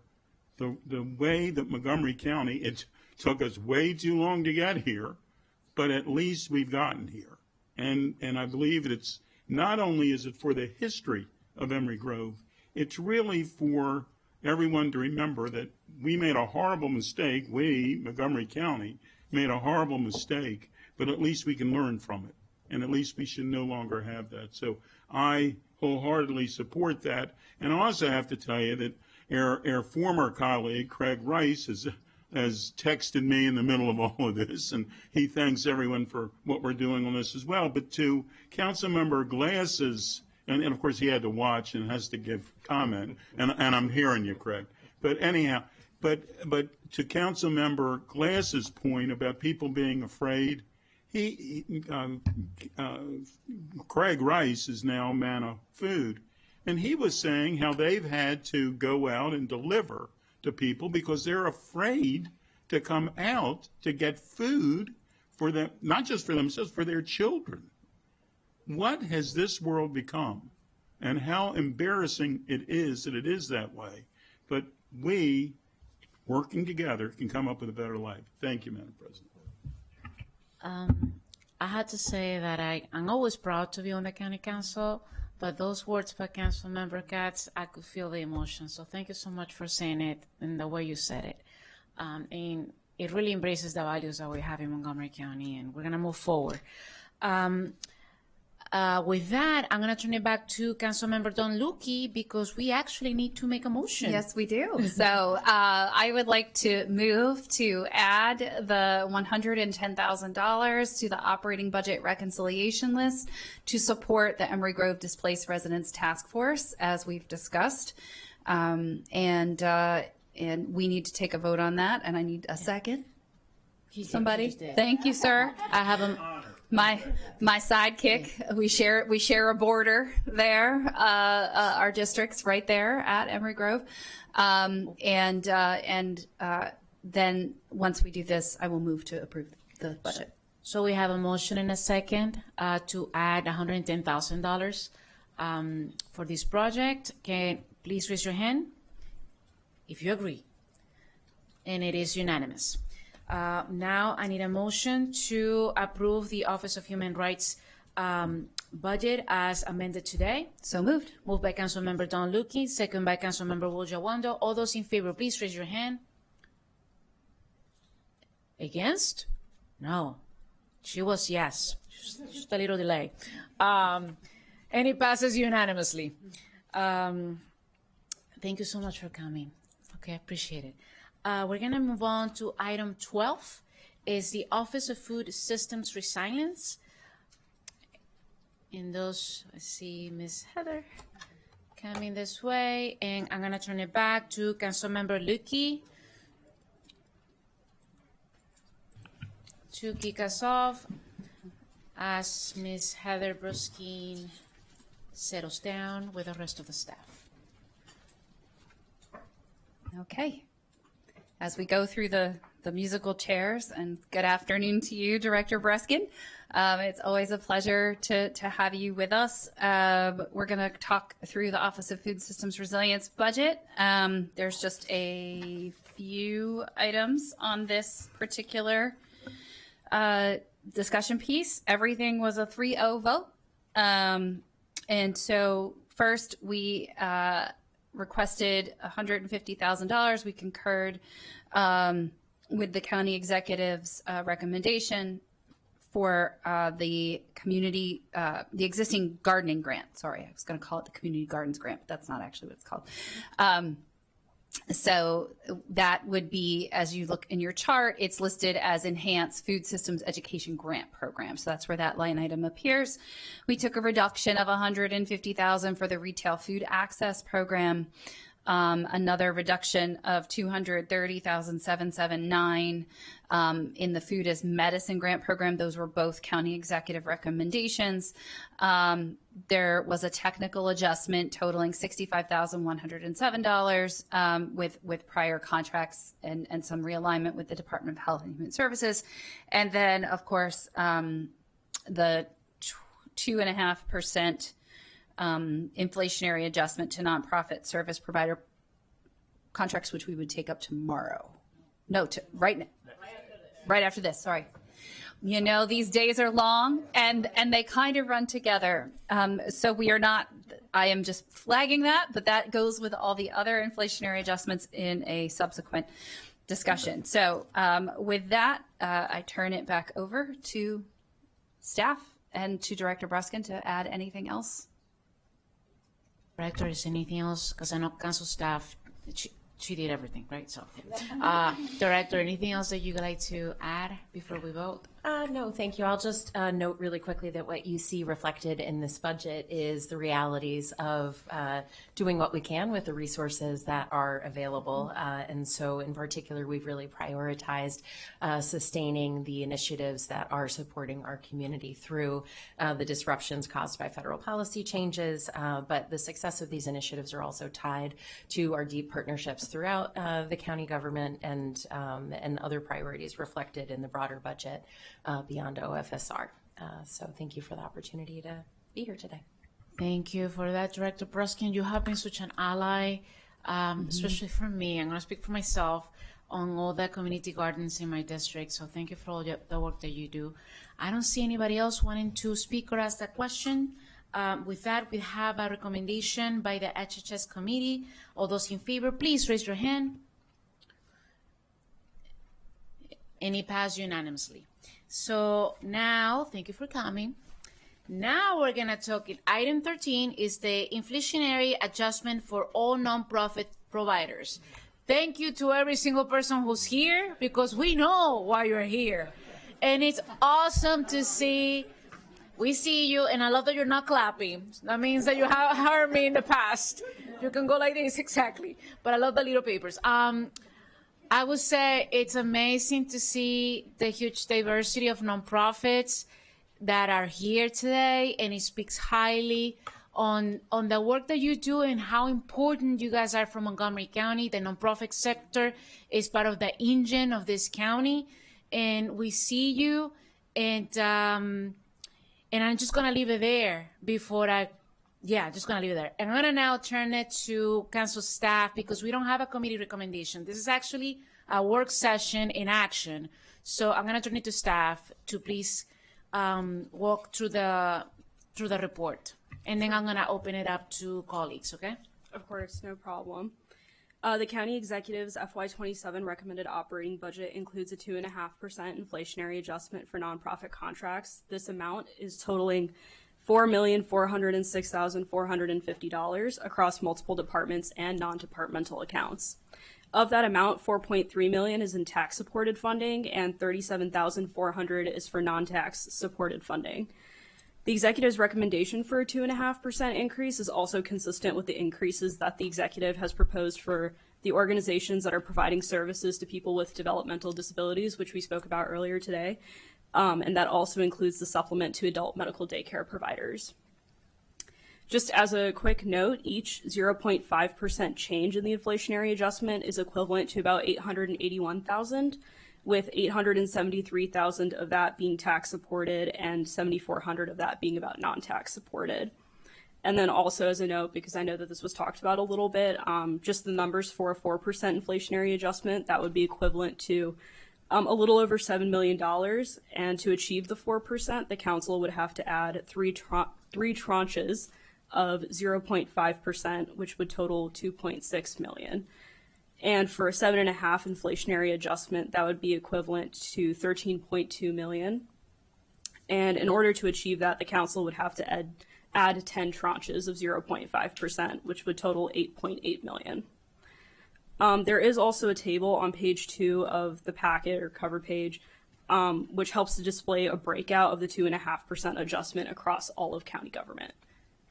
the way that Montgomery County, it took us way too long to get here, but at least we've gotten here. And I believe it's not only is it for the history of Emory Grove, it's really for everyone to remember that we made a horrible mistake. We, Montgomery County, made a horrible mistake, but at least we can learn from it. And at least we should no longer have that. So I wholeheartedly support that. And I also have to tell you that our former colleague, Craig Rice, has texted me in the middle of all of this, and he thanks everyone for what we're doing on this as well. But to Councilmember Glass's, and of course he had to watch and has to give comment, and I'm hearing you, Craig. But anyhow, but to Councilmember Glass's point about people being afraid, Craig Rice is now man of food, and he was saying how they've had to go out and deliver to people because they're afraid to come out to get food for them, not just for themselves, for their children. What has this world become? And how embarrassing it is that way. But we, working together, can come up with a better life. Thank you, Madam President. I had to say that I'm always proud to be on the county council, but those words by Council Member Katz, I could feel the emotion. So thank you so much for saying it in the way you said it. And it really embraces the values that we have in Montgomery County, and we're going to move forward. With that, I'm going to turn it back to Councilmember Don Lukey because we actually need to make a motion. Yes, we do. So I would like to move to add the $110,000 to the operating budget reconciliation list to support the Emory Grove Displaced Residents Task Force, as we've discussed. And we need to take a vote on that, and I need a second. Somebody? Thank you, sir. I have my sidekick. We share a border there. Our district's right there at Emory Grove, and then once we do this, I will move to approve the budget. So we have a motion and a second to add $110,000 for this project. Can please raise your hand if you agree, and it is unanimous. Now I need a motion to approve the Office of Human Rights budget as amended today. So moved. Moved by Councilmember Don Lukey, second by Councilmember Woljawando. All those in favor, please raise your hand. Against? No. She was yes. Just a little delay. And it passes unanimously. Thank you so much for coming. Okay, I appreciate it. We're going to move on to item 12, is the Office of Food Systems Resilience. In those, I see Ms. Heather coming this way, and I'm going to turn it back to Councilmember Lukey to kick us off as Ms. Heather Bruskin settles down with the rest of the staff. Okay. As we go through the musical chairs, and good afternoon to you, Director Breskin. It's always a pleasure to have you with us. We're going to talk through the Office of Food Systems Resilience budget. There's just a few items on this particular discussion piece. Everything was a 3-0 vote. And so first we requested $150,000. We concurred with the county executive's recommendation for the community, the existing gardening grant. Sorry, I was going to call it the community gardens grant, but that's not actually what it's called. So that would be, as you look in your chart, it's listed as Enhanced Food Systems Education Grant Program. So that's where that line item appears. We took a reduction of $150,000 for the Retail Food Access Program. Another reduction of $230,779 in the Food as Medicine Grant Program. Those were both county executive recommendations. There was a technical adjustment totaling $65,107 with prior contracts and some realignment with the Department of Health and Human Services. And then, of course, the 2.5% inflationary adjustment to nonprofit service provider contracts, which we would take up tomorrow. No, right after this. Sorry. You know, these days are long and they kind of run together. So we are not, I am just flagging that, but that goes with all the other inflationary adjustments in a subsequent discussion. So with that, I turn it back over to staff and to Director Bruskin to add anything else. Director, is anything else? Because I know council staff, she did everything, right? So, Director, anything else that you'd like to add before we vote? No, thank you. I'll just note really quickly that what you see reflected in this budget is the realities of doing what we can with the resources that are available. And so in particular, we've really prioritized sustaining the initiatives that are supporting our community through the disruptions caused by federal policy changes. But the success of these initiatives are also tied to our deep partnerships throughout the county government and other priorities reflected in the broader budget beyond OFSR. So thank you for the opportunity to be here today. Thank you for that, Director Bruskin. You have been such an ally, especially for me. I'm going to speak for myself on all the community gardens in my district. So thank you for all the work that you do. I don't see anybody else wanting to speak or ask that question. With that, we have a recommendation by the HHS committee. All those in favor, please raise your hand. And it passed unanimously. So now, thank you for coming. Now we're going to talk, item 13 is the inflationary adjustment for all nonprofit providers. Thank you to every single person who's here, because we know why you're here. And it's awesome to see, we see you, and I love that you're not clapping. That means that you have heard me in the past. You can go like this, exactly. But I love the little papers. I would say it's amazing to see the huge diversity of nonprofits that are here today, and it speaks highly on the work that you do and how important you guys are for Montgomery County. The nonprofit sector is part of the engine of this county, and we see you, and I'm just gonna leave it there just gonna leave it there. And I'm gonna now turn it to council staff, because we don't have a committee recommendation. This is actually a work session in action. So I'm gonna turn it to staff to please walk through the report. And then I'm gonna open it up to colleagues, okay? Of course, no problem. The county executive's FY27 recommended operating budget includes a 2.5% inflationary adjustment for nonprofit contracts. This amount is totaling $4,406,450 across multiple departments and non-departmental accounts. Of that amount, $4.3 million is in tax-supported funding, and $37,400 is for non-tax supported funding. The executive's recommendation for a 2.5% increase is also consistent with the increases that the executive has proposed for the organizations that are providing services to people with developmental disabilities, which we spoke about earlier today. And that also includes the supplement to adult medical daycare providers. Just as a quick note, each 0.5% change in the inflationary adjustment is equivalent to about $881,000, with $873,000 of that being tax supported and $7,400 of that being about non-tax supported. And then also as a note, because I know that this was talked about a little bit, just the numbers for a 4% inflationary adjustment, that would be equivalent to a little over $7 million, and to achieve the 4%, the council would have to add three tranches of 0.5%, which would total $2.6 million. And for a 7.5 inflationary adjustment, that would be equivalent to $13.2 million. And in order to achieve that, the council would have to add 10 tranches of 0.5%, which would total $8.8 million. There is also a table on page 2 of the packet or cover page, which helps to display a breakout of the 2.5% adjustment across all of county government.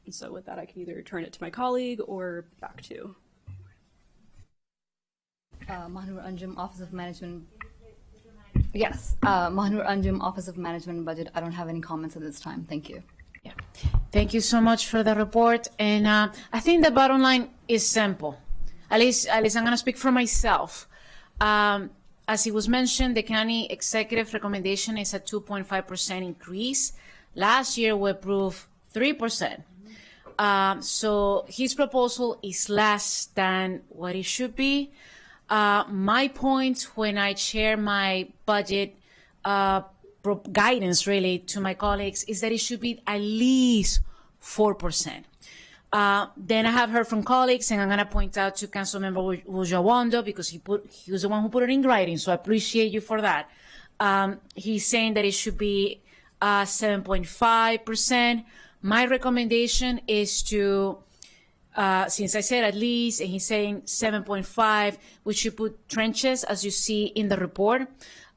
And so with that, I can either turn it to my colleague or back to. Mahnur Anjum, Office of Management. Yes, Mahnur Anjum, Office of Management and Budget. I don't have any comments at this time. Thank you. Yeah. Thank you so much for the report. And I think the bottom line is simple. At least I'm going to speak for myself. As it was mentioned, the county executive recommendation is a 2.5% increase. Last year, we approved 3%. So his proposal is less than what it should be. My point when I share my budget guidance really to my colleagues is that it should be at least 4%. Then I have heard from colleagues, and I'm going to point out to Councilmember Wujawando because he was the one who put it in writing, so I appreciate you for that. He's saying that it should be 7.5%. My recommendation is to, since I said at least, and he's saying 7.5, we should put trenches, as you see in the report,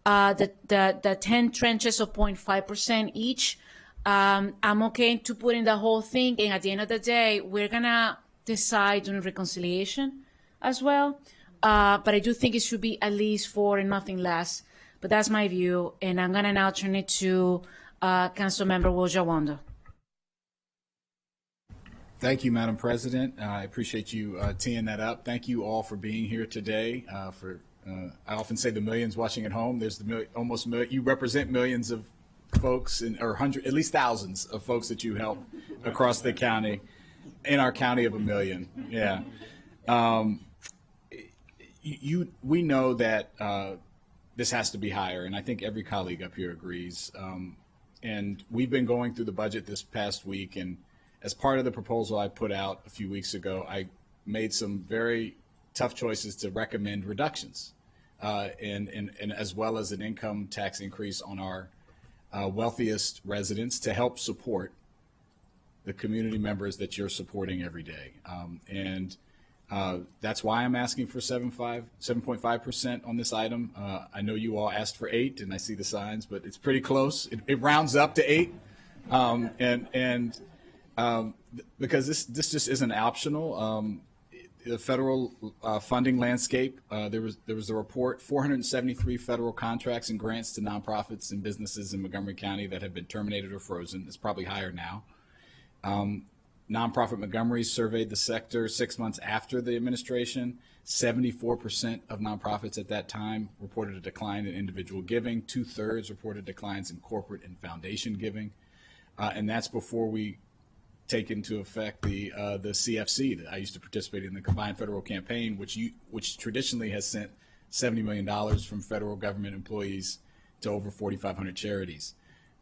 the 10 trenches of 0.5% each. I'm okay to put in the whole thing, and at the end of the day, we're gonna decide on reconciliation as well. But I do think it should be at least 4 and nothing less. But that's my view, and I'm gonna now turn it to Councilmember Wojawando. Thank you, Madam President. I appreciate you teeing that up. Thank you all for being here today. I often say the millions watching at home. There's you represent millions of folks, or at least thousands of folks that you help across the county, in our county of 1 million. Yeah. We know that this has to be higher, and I think every colleague up here agrees. And we've been going through the budget this past week, and as part of the proposal I put out a few weeks ago, I made some very tough choices to recommend reductions, and as well as an income tax increase on our wealthiest residents to help support the community members that you're supporting every day. And that's why I'm asking for 7.5% on this item. I know you all asked for 8, and I see the signs, but it's pretty close. It rounds up to 8, because this just isn't optional. The federal funding landscape, there was a report, 473 federal contracts and grants to nonprofits and businesses in Montgomery County that have been terminated or frozen. It's probably higher now. Nonprofit Montgomery surveyed the sector 6 months after the administration. 74% of nonprofits at that time reported a decline in individual giving. 2/3 reported declines in corporate and foundation giving. And that's before we take into effect the CFC. That I used to participate in the Combined Federal Campaign, which traditionally has sent $70 million from federal government employees to over 4,500 charities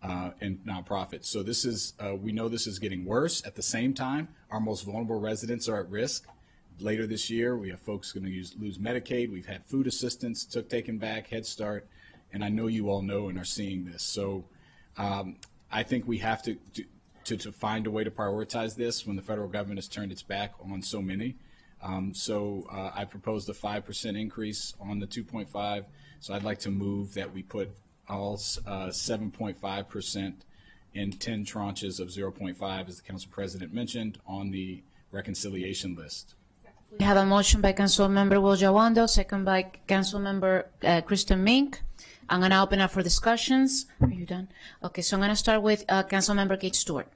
and nonprofits. So this is we know this is getting worse. At the same time, our most vulnerable residents are at risk. Later this year, we have folks going to lose Medicaid. We've had food assistance taken back, Head Start, and I know you all know and are seeing this. So I think we have to find a way to prioritize this when the federal government has turned its back on so many. I proposed a 5% increase on the 2.5. So I'd like to move that we put all 7.5% in 10 tranches of 0.5, as the Council President mentioned, on the reconciliation list. We have a motion by Councilmember Wojawando, second by Councilmember Kristen Mink. I'm going to open up for discussions. Are you done? Okay, so I'm going to start with Councilmember Kate Stewart.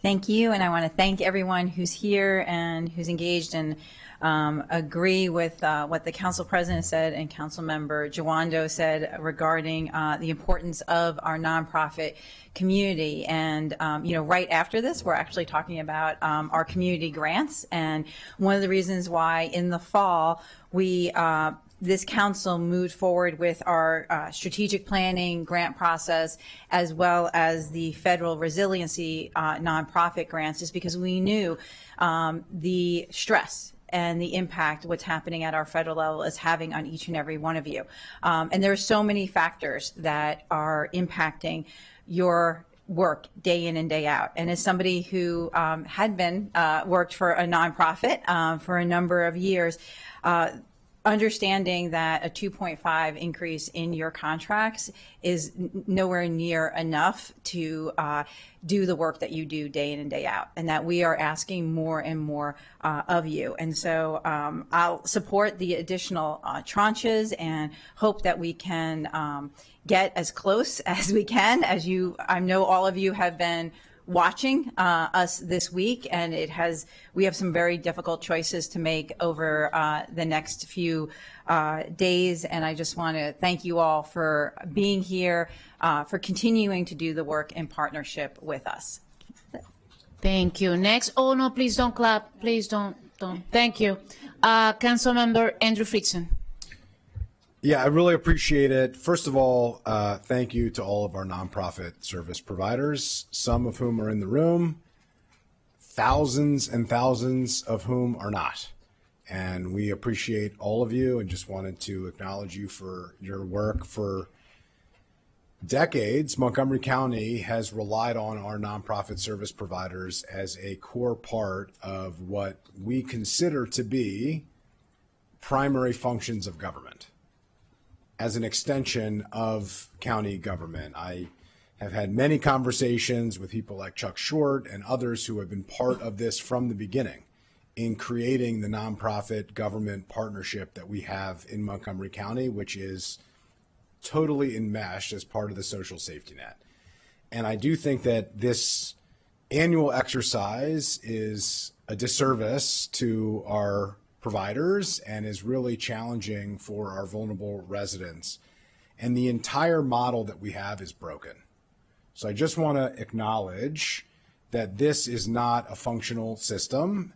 Thank you, and I want to thank everyone who's here and who's engaged and agree with what the Council President said and Councilmember Jawando said regarding the importance of our nonprofit community. And right after this, we're actually talking about our community grants. And one of the reasons why in the fall we this council moved forward with our strategic planning grant process, as well as the federal resiliency nonprofit grants, is because we knew the stress and the impact what's happening at our federal level is having on each and every one of you. And there are so many factors that are impacting your work day in and day out. And as somebody who had been worked for a nonprofit for a number of years, understanding that a 2.5 increase in your contracts is nowhere near enough to do the work that you do day in and day out, and that we are asking more and more of you. And so I'll support the additional tranches and hope that we can get as close as we can. As you, I know all of you have been watching us this week, and we have some very difficult choices to make over the next few days. And I just want to thank you all for being here, for continuing to do the work in partnership with us. Thank you. Next. Oh, no, please don't clap. Please don't. Thank you. Councilmember Andrew Fritzen. Yeah, I really appreciate it. First of all, thank you to all of our nonprofit service providers, some of whom are in the room, thousands and thousands of whom are not. And we appreciate all of you and just wanted to acknowledge you for your work. For decades, Montgomery County has relied on our nonprofit service providers as a core part of what we consider to be primary functions of government. As an extension of county government. I have had many conversations with people like Chuck Short and others who have been part of this from the beginning in creating the nonprofit government partnership that we have in Montgomery County, which is totally enmeshed as part of the social safety net. And I do think that this annual exercise is a disservice to our providers and is really challenging for our vulnerable residents. And the entire model that we have is broken. So I just want to acknowledge that this is not a functional system,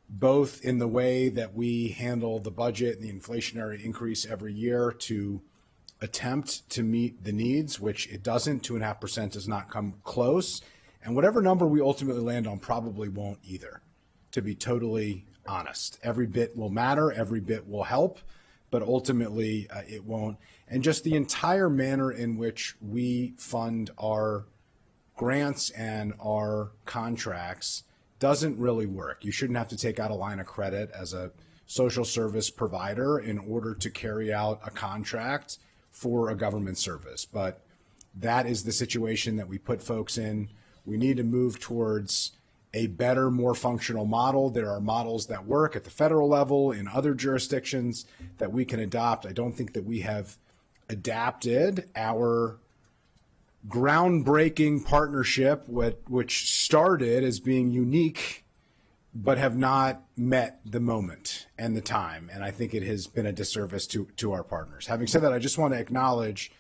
both in the way that we handle the budget and the inflationary increase every year to attempt to meet the needs, which it doesn't. 2.5% does not come close. And whatever number we ultimately land on probably won't either, to be totally honest. Every bit will matter, every bit will help, but ultimately it won't. And just the entire manner in which we fund our grants and our contracts doesn't really work. You shouldn't have to take out a line of credit as a social service provider in order to carry out a contract for a government service. But that is the situation that we put folks in. We need to move towards a better, more functional model. There are models that work at the federal level in other jurisdictions that we can adopt. I don't think that we have adapted our groundbreaking partnership, which started as being unique, but have not met the moment and the time. And I think it has been a disservice to our partners. Having said that, I just want to acknowledge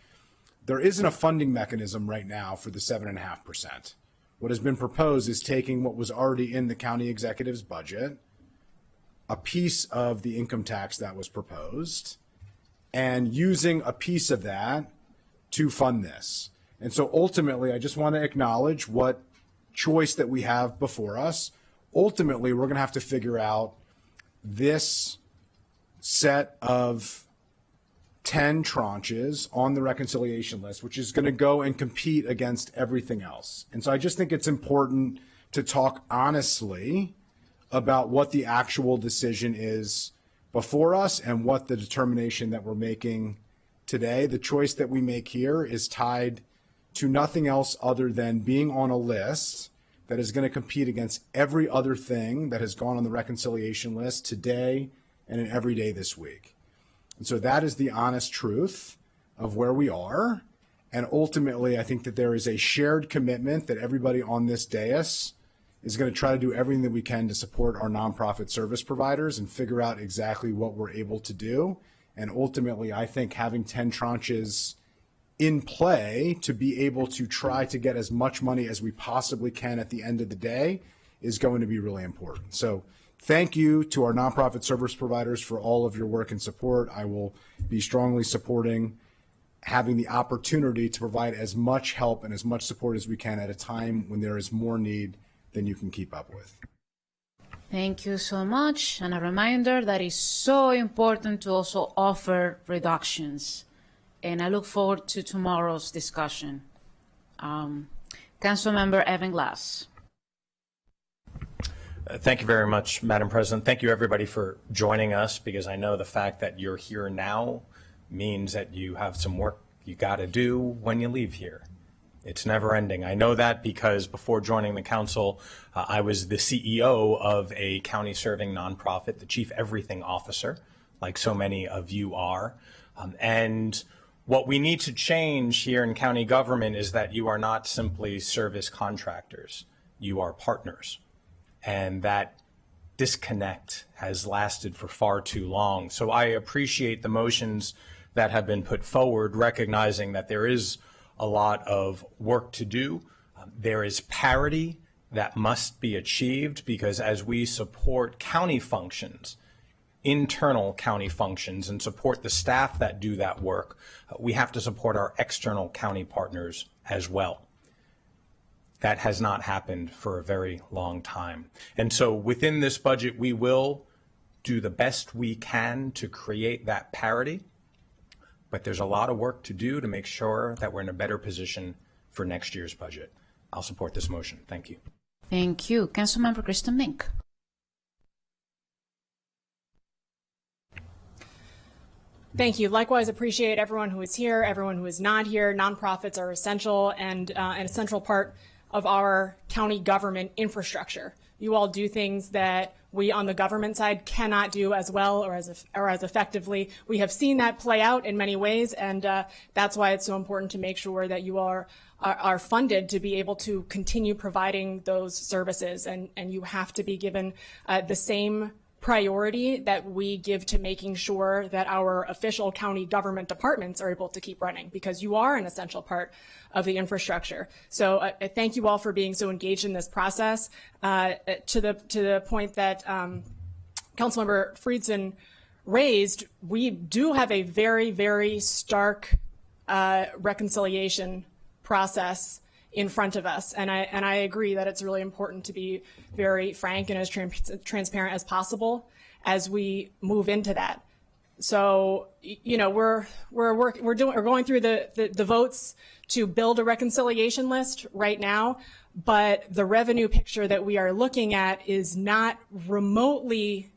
there isn't a funding mechanism right now for the 7.5%. What has been proposed is taking what was already in the county executive's budget, a piece of the income tax that was proposed, and using a piece of that to fund this. And so ultimately, I just want to acknowledge what choice that we have before us. Ultimately, we're going to have to figure out this set of 10 tranches on the reconciliation list, which is going to go and compete against everything else. And so I just think it's important to talk honestly about what the actual decision is before us and what the determination that we're making today. The choice that we make here is tied to nothing else other than being on a list that is going to compete against every other thing that has gone on the reconciliation list today and in every day this week. And so that is the honest truth of where we are. And ultimately, I think that there is a shared commitment that everybody on this dais is going to try to do everything that we can to support our nonprofit service providers and figure out exactly what we're able to do. And ultimately, I think having 10 tranches in play to be able to try to get as much money as we possibly can at the end of the day is going to be really important. So thank you to our nonprofit service providers for all of your work and support. I will be strongly supporting having the opportunity to provide as much help and as much support as we can at a time when there is more need than you can keep up with. Thank you so much. And a reminder that it's so important to also offer reductions. And I look forward to tomorrow's discussion. Councilmember Evan Glass. Thank you very much, Madam President. Thank you, everybody, for joining us, because I know the fact that you're here now means that you have some work you got to do when you leave here. It's never ending. I know that because before joining the council, I was the CEO of a county serving nonprofit, the chief everything officer, like so many of you are. And what we need to change here in county government is that you are not simply service contractors, you are partners. And that disconnect has lasted for far too long. So I appreciate the motions that have been put forward, recognizing that there is a lot of work to do. There is parity that must be achieved, because as we support county functions, internal county functions, and support the staff that do that work, we have to support our external county partners as well. That has not happened for a very long time. And so within this budget, we will do the best we can to create that parity. But there's a lot of work to do to make sure that we're in a better position for next year's budget. I'll support this motion. Thank you. Thank you. Councilmember Kristen Mink. Thank you. Likewise, appreciate everyone who is here, everyone who is not here. Nonprofits are essential and an essential part of our county government infrastructure. You all do things that we on the government side cannot do as well or as effectively. We have seen that play out in many ways, and that's why it's so important to make sure that you are funded to be able to continue providing those services, and you have to be given the same priority that we give to making sure that our official county government departments are able to keep running, because you are an essential part of the infrastructure. So I thank you all for being so engaged in this process. To the point that Councilmember Friedson raised, we do have a very, very stark reconciliation process in front of us, and I agree that it's really important to be very frank and as transparent as possible as we move into that. So, you know, we're going through the votes to build a reconciliation list right now, but the revenue picture that we are looking at is not remotely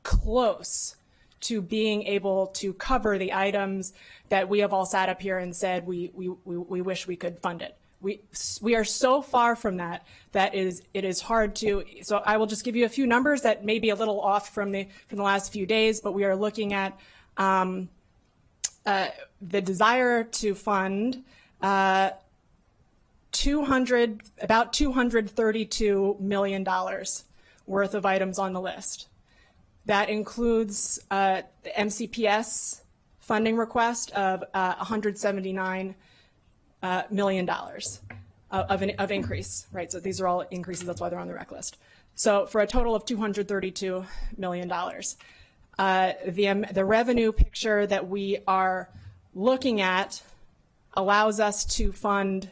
close to being able to cover the items that we have all sat up here and said we wish we could fund it. We are so far from that it is hard to. So I will just give you a few numbers that may be a little off from the last few days, but we are looking at the desire to fund about $232 million worth of items on the list. That includes the MCPS funding request of $179 million of increase, right? So these are all increases, that's why they're on the rec list. So for a total of $232 million. The revenue picture that we are looking at allows us to fund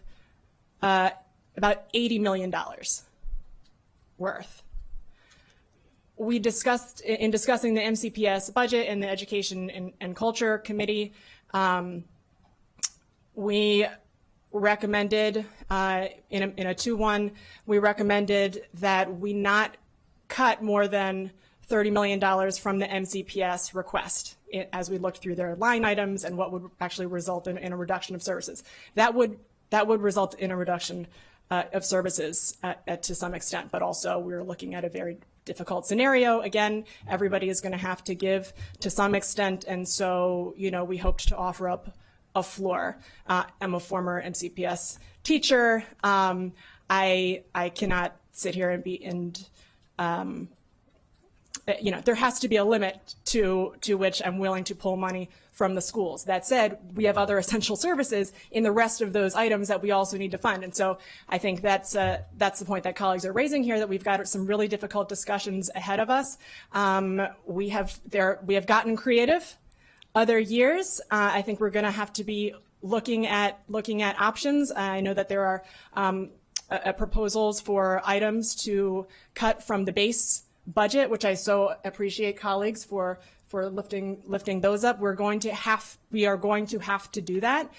about $80 million worth. We discussed, in discussing the MCPS budget in the Education and Culture Committee, we recommended in a 2-1, we recommended that we not cut more than $30 million from the MCPS request as we looked through their line items and what would actually result in a reduction of services. That would result in a reduction of services to some extent, but also we're looking at a very difficult scenario. Again, everybody is going to have to give to some extent, and so, you know, we hoped to offer up a floor. I'm a former MCPS teacher. I cannot sit here and there has to be a limit to which I'm willing to pull money from the schools. That said, we have other essential services in the rest of those items that we also need to fund. And so I think that's the point that colleagues are raising here, that we've got some really difficult discussions ahead of us. We have gotten creative other years. I think we're going to have to be looking at options. I know that there are proposals for items to cut from the base budget, which I so appreciate colleagues for lifting those up. We are going to have to do that.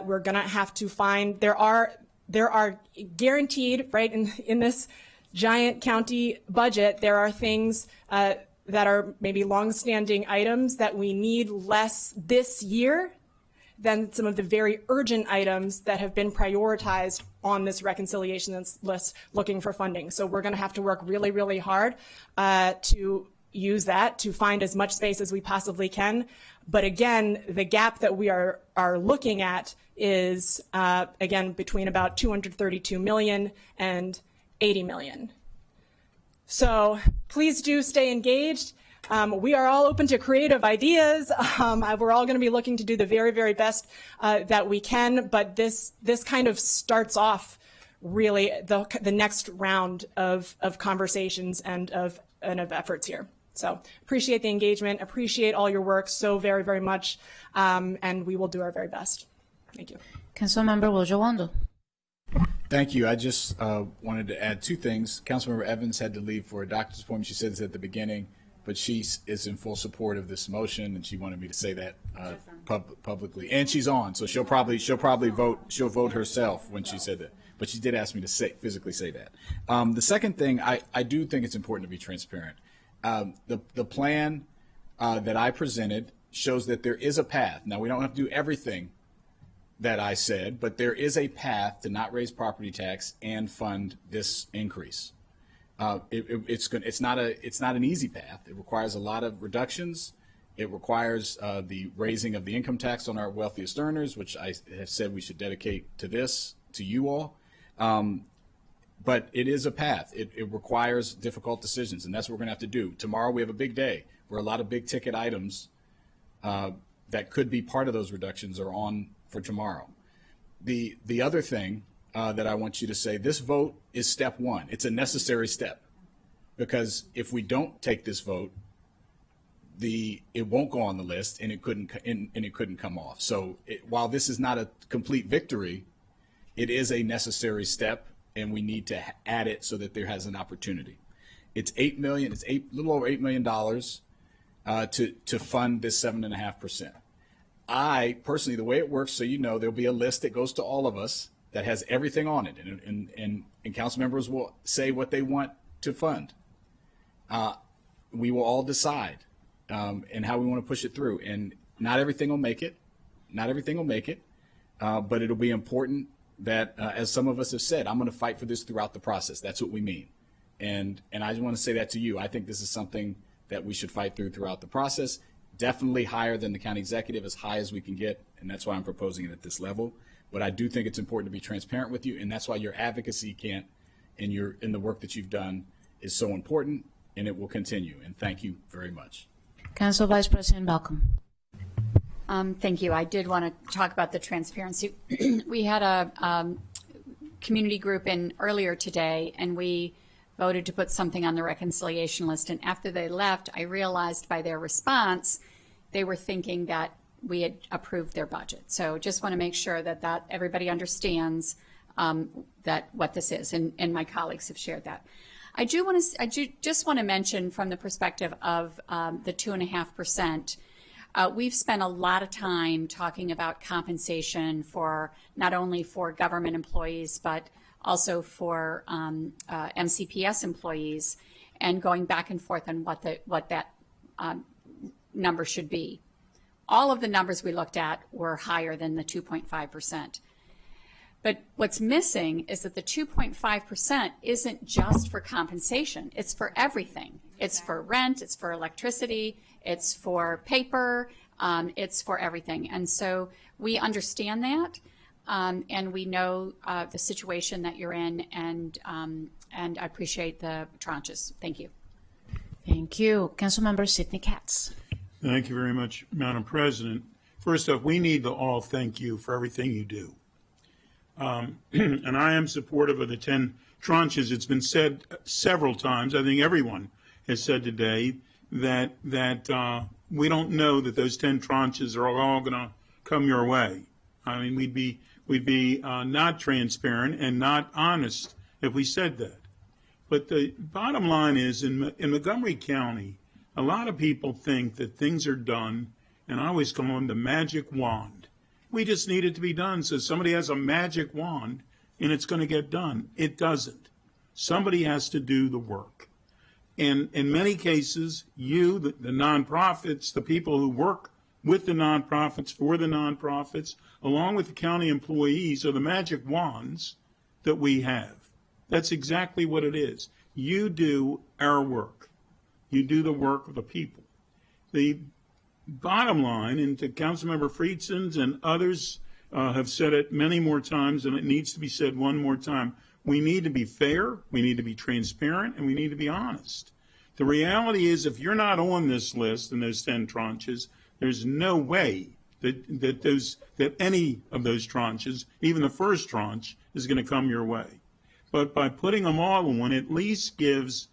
We're going to have to find, there are guaranteed, right, in this giant county budget, there are things that are maybe longstanding items that we need less this year than some of the very urgent items that have been prioritized on this reconciliation list looking for funding. So we're going to have to work really, really hard to use that to find as much space as we possibly can. But again, the gap that we are looking at is, again, between about 232 million and 80 million. So please do stay engaged. We are all open to creative ideas. We're all going to be looking to do the very, very best that we can, but this kind of starts off really the next round of conversations and of efforts here. So appreciate the engagement, appreciate all your work so very, very much, and we will do our very best. Thank you. Councilmember Wojo-Wando. Thank you. I just wanted to add two things. Councilmember Evans had to leave for a doctor's appointment. She said this at the beginning, but she is in full support of this motion, and she wanted me to say that publicly. And she's on, so she'll probably vote. She'll vote herself when she said that. But she did ask me to physically say that. The second thing, I do think it's important to be transparent. The plan that I presented shows that there is a path. Now, we don't have to do everything that I said, but there is a path to not raise property tax and fund this increase. It's not an easy path. It requires a lot of reductions. It requires the raising of the income tax on our wealthiest earners, which I have said we should dedicate to you all. But it is a path. It requires difficult decisions, and that's what we're going to have to do. Tomorrow we have a big day where a lot of big ticket items that could be part of those reductions are on for tomorrow. The other thing that I want you to say, this vote is step one. It's a necessary step, because if we don't take this vote, it won't go on the list, and it couldn't come off. So while this is not a complete victory, it is a necessary step, and we need to add it so that there has an opportunity. It's $8 million. It's a little over $8 million to fund this 7.5%. I personally, the way it works, so you know, there'll be a list that goes to all of us that has everything on it, and council members will say what they want to fund. We will all decide and how we want to push it through, and not everything will make it. Not everything will make it, but it'll be important that, as some of us have said, I'm going to fight for this throughout the process. That's what we mean, and I just want to say that to you. I think this is something that we should fight throughout the process. Definitely higher than the county executive, as high as we can get, and that's why I'm proposing it at this level. But I do think it's important to be transparent with you, and that's why your advocacy in the work that you've done is so important, and it will continue. And thank you very much. Council Vice President Malcolm. Thank you. I did want to talk about the transparency. We had a community group in earlier today, and we voted to put something on the reconciliation list. And after they left, I realized by their response, they were thinking that we had approved their budget. So just want to make sure that everybody understands that what this is, and my colleagues have shared that. I just want to mention from the perspective of the 2.5%. We've spent a lot of time talking about compensation for not only for government employees, but also for MCPS employees, and going back and forth on what that number should be. All of the numbers we looked at were higher than the 2.5%. But what's missing is that the 2.5% isn't just for compensation. It's for everything. It's for rent, it's for electricity, it's for paper, it's for everything. And so we understand that, and we know the situation that you're in, and I appreciate the tranches. Thank you. Thank you. Councilmember Sidney Katz. Thank you very much, Madam President. First off, we need to all thank you for everything you do. And I am supportive of the 10 tranches. It's been said several times. I think everyone has said today that we don't know that those 10 tranches are all going to come your way. I mean, we'd be not transparent and not honest if we said that. But the bottom line is, in Montgomery County, a lot of people think that things are done, and I always call them the magic wand. We just need it to be done. So somebody has a magic wand, and it's going to get done. It doesn't. Somebody has to do the work. And in many cases, you, the nonprofits, the people who work with the nonprofits, for the nonprofits, along with the county employees, are the magic wands that we have. That's exactly what it is. You do our work. You do the work of the people. The bottom line, and to Councilmember Friedson's and others have said it many more times, and it needs to be said one more time, we need to be fair, we need to be transparent, and we need to be honest. The reality is, if you're not on this list in those 10 tranches, there's no way that any of those tranches, even the first tranche, is going to come your way. But by putting them all on, at least gives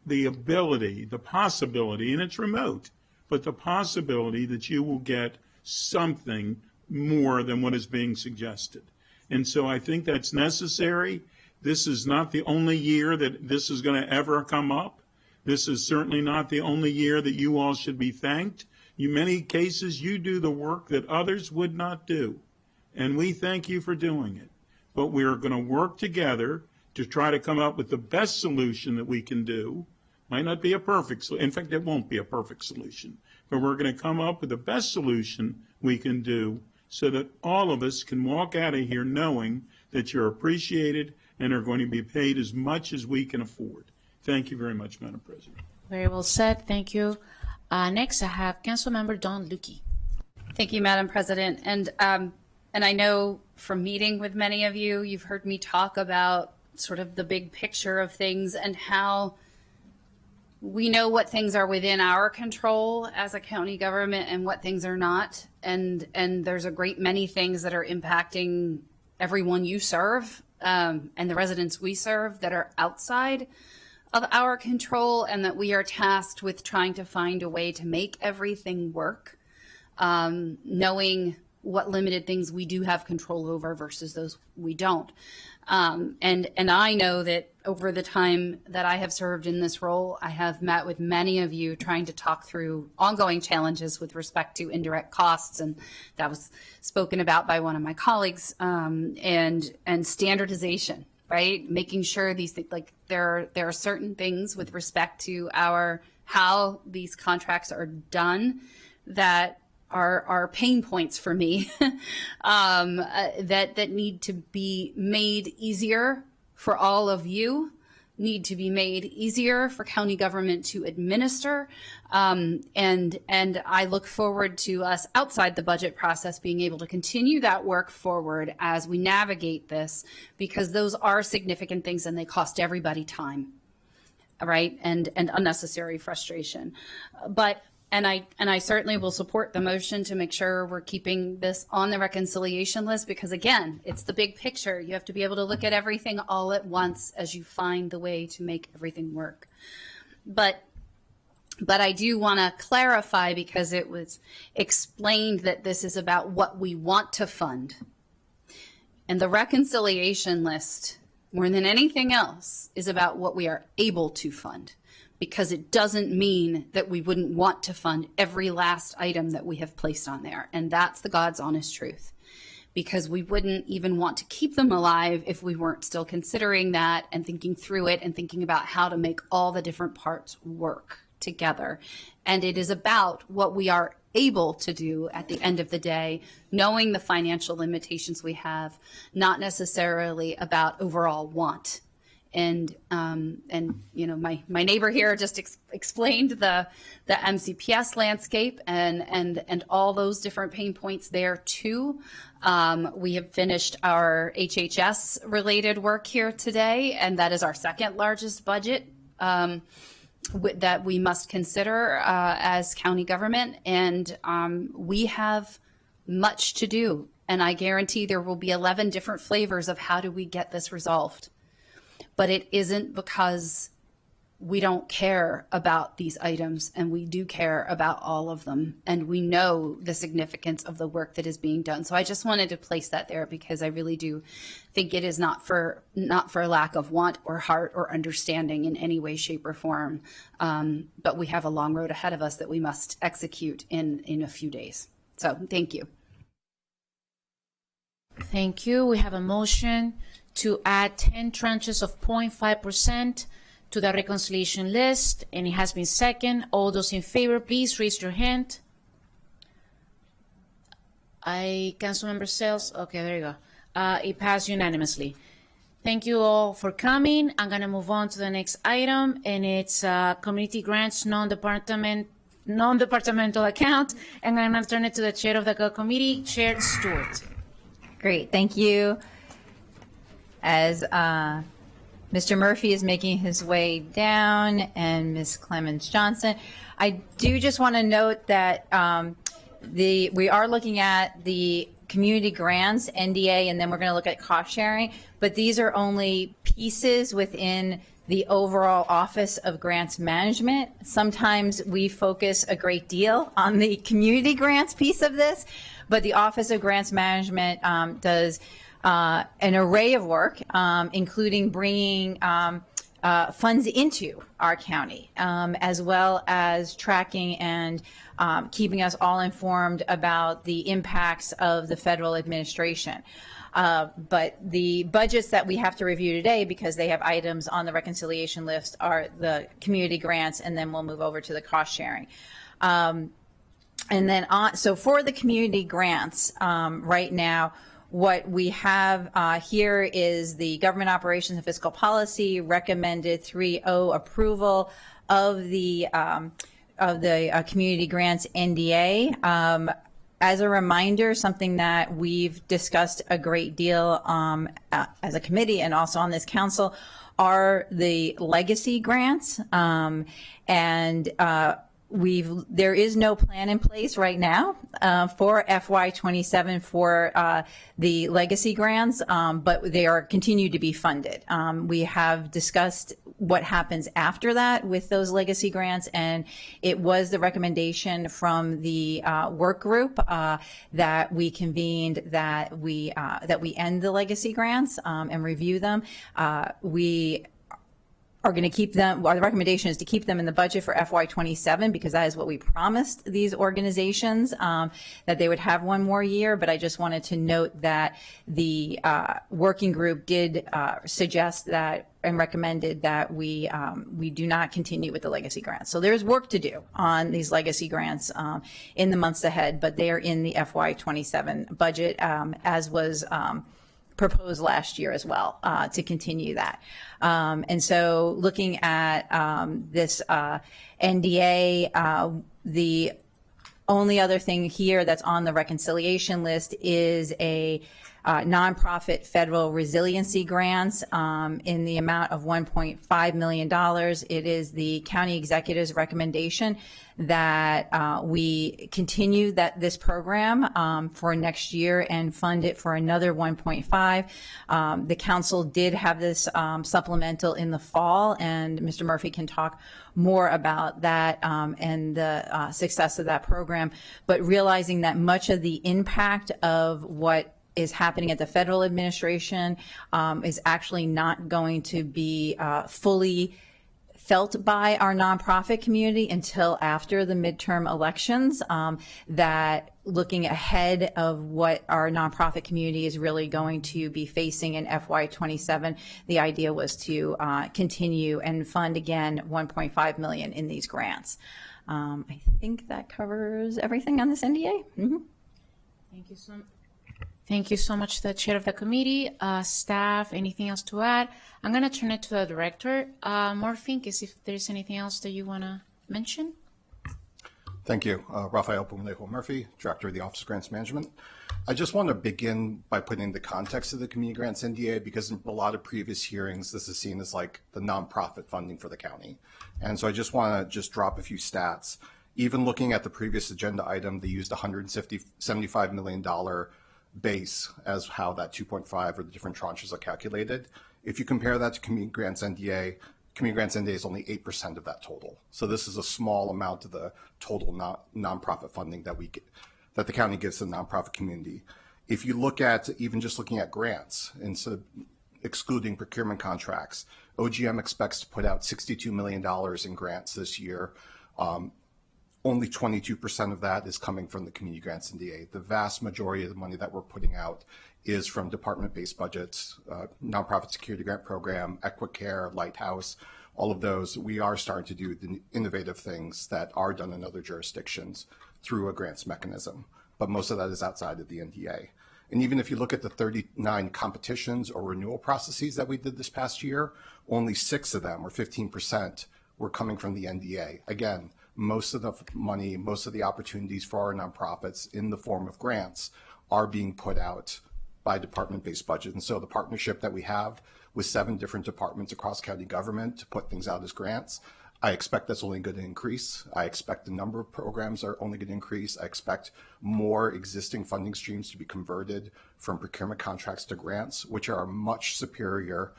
the ability, the possibility, and it's remote, but the possibility that you will get something more than what is being suggested. And so I think that's necessary. This is not the only year that this is going to ever come up. This is certainly not the only year that you all should be thanked. In many cases, you do the work that others would not do. And we thank you for doing it. But we are going to work together to try to come up with the best solution that we can do. Might not be a perfect solution. In fact, it won't be a perfect solution. But we're going to come up with the best solution we can do so that all of us can walk out of here knowing that you're appreciated and are going to be paid as much as we can afford. Thank you very much, Madam President. Very well said. Thank you. Next, I have Councilmember Dawn Lukey. Thank you, Madam President. And I know from meeting with many of you, you've heard me talk about sort of the big picture of things and how we know what things are within our control as a county government and what things are not. And there's a great many things that are impacting everyone you serve and the residents we serve that are outside of our control, and that we are tasked with trying to find a way to make everything work, knowing what limited things we do have control over versus those we don't. And I know that over the time that I have served in this role, I have met with many of you trying to talk through ongoing challenges with respect to indirect costs, and that was spoken about by one of my colleagues, and standardization. Right, making sure these things, like there are certain things with respect to how these contracts are done that are pain points for me that need to be made easier for all of you, need to be made easier for county government to administer. And I look forward to us outside the budget process being able to continue that work forward as we navigate this, because those are significant things and they cost everybody time, right? And unnecessary frustration. And I certainly will support the motion to make sure we're keeping this on the reconciliation list, because again, it's the big picture. You have to be able to look at everything all at once as you find the way to make everything work. But I do want to clarify, because it was explained that this is about what we want to fund. And the reconciliation list, more than anything else, is about what we are able to fund, because it doesn't mean that we wouldn't want to fund every last item that we have placed on there. And that's the God's honest truth, because we wouldn't even want to keep them alive if we weren't still considering that and thinking through it and thinking about how to make all the different parts work together. And it is about what we are able to do at the end of the day, knowing the financial limitations we have, not necessarily about overall want. And you know, my neighbor here just explained the MCPS landscape and all those different pain points there too. We have finished our HHS related work here today, and that is our second largest budget that we must consider as county government, and we have much to do. And I guarantee there will be 11 different flavors of how do we get this resolved. But it isn't because we don't care about these items, and we do care about all of them, and we know the significance of the work that is being done. So I just wanted to place that there because I really do think it is not for lack of want or heart or understanding in any way, shape, or form. But we have a long road ahead of us that we must execute in a few days. So thank you. Thank you. We have a motion to add 10 tranches of 0.5% to the reconciliation list, and it has been seconded. All those in favor, please raise your hand. Councilmember Sales. Okay, there you go. It passed unanimously. Thank you all for coming. I'm going to move on to the next item, and it's community grants non-departmental account. And I'm going to turn it to the chair of the committee, Chair Stewart. Great, thank you. As Mr. Murphy is making his way down and Ms. Clemens Johnson, I do just want to note that we are looking at the community grants, NDA, and then we're going to look at cost sharing, but these are only pieces within the overall Office of Grants Management. Sometimes we focus a great deal on the community grants piece of this, but the Office of Grants Management does an array of work, including bringing funds into our county, as well as tracking and keeping us all informed about the impacts of the federal administration. But the budgets that we have to review today, because they have items on the reconciliation list, are the community grants, and then we'll move over to the cost sharing. And then so for the community grants, right now, what we have here is the Government Operations and Fiscal Policy recommended 3.0 approval of the community grants NDA. As a reminder, something that we've discussed a great deal as a committee and also on this council are the legacy grants, there is no plan in place right now for FY27 for the legacy grants, but they are continue to be funded. We have discussed what happens after that with those legacy grants, and it was the recommendation from the work group that we convened that we end the legacy grants and review them. We are going to keep them, well, the recommendation is to keep them in the budget for FY27 because that is what we promised these organizations, that they would have one more year. But I just wanted to note that the working group did suggest that and recommended that we do not continue with the legacy grants. So there's work to do on these legacy grants in the months ahead, but they are in the FY27 budget, as was proposed last year as well, to continue that. And so looking at this NDA, the only other thing here that's on the reconciliation list is a nonprofit federal resiliency grants in the amount of $1.5 million. It is the county executive's recommendation that we continue this program for next year and fund it for another 1.5. The council did have this supplemental in the fall, and Mr. Murphy can talk more about that and the success of that program. But realizing that much of the impact of what is happening at the federal administration is actually not going to be fully felt by our nonprofit community until after the midterm elections, that looking ahead of what our nonprofit community is really going to be facing in FY27, the idea was to continue and fund again $1.5 million in these grants. I think that covers everything on this NDA. Mm-hmm. Thank you so much to the chair of the committee. Staff, anything else to add? I'm going to turn it to the director, Murphy, in case if there's anything else that you want to mention. Thank you. Rafael Pumlejo Murphy, Director of the Office of Grants Management. I just want to begin by putting the context of the Community Grants NDA, because in a lot of previous hearings, this is seen as like the nonprofit funding for the county. And so I just want to drop a few stats. Even looking at the previous agenda item, they used $175 million base as how that 2.5 or the different tranches are calculated. If you compare that to Community Grants NDA is only 8% of that total. So this is a small amount of the total nonprofit funding that that the county gives to the nonprofit community. If you look at even just looking at grants, instead of excluding procurement contracts, OGM expects to put out $62 million in grants this year. Only 22% of that is coming from the Community Grants NDA. The vast majority of the money that we're putting out is from department-based budgets, Nonprofit Security Grant Program, EquiCare, Lighthouse, all of those. We are starting to do the innovative things that are done in other jurisdictions through a grants mechanism, but most of that is outside of the NDA. And even if you look at the 39 competitions or renewal processes that we did this past year, only 6 of them, or 15%, were coming from the NDA. Again, most of the money, most of the opportunities for our nonprofits in the form of grants are being put out by department-based budget. And so the partnership that we have with 7 different departments across county government to put things out as grants, I expect that's only going to increase. I expect the number of programs are only going to increase. I expect more existing funding streams to be converted from procurement contracts to grants, which are a much superior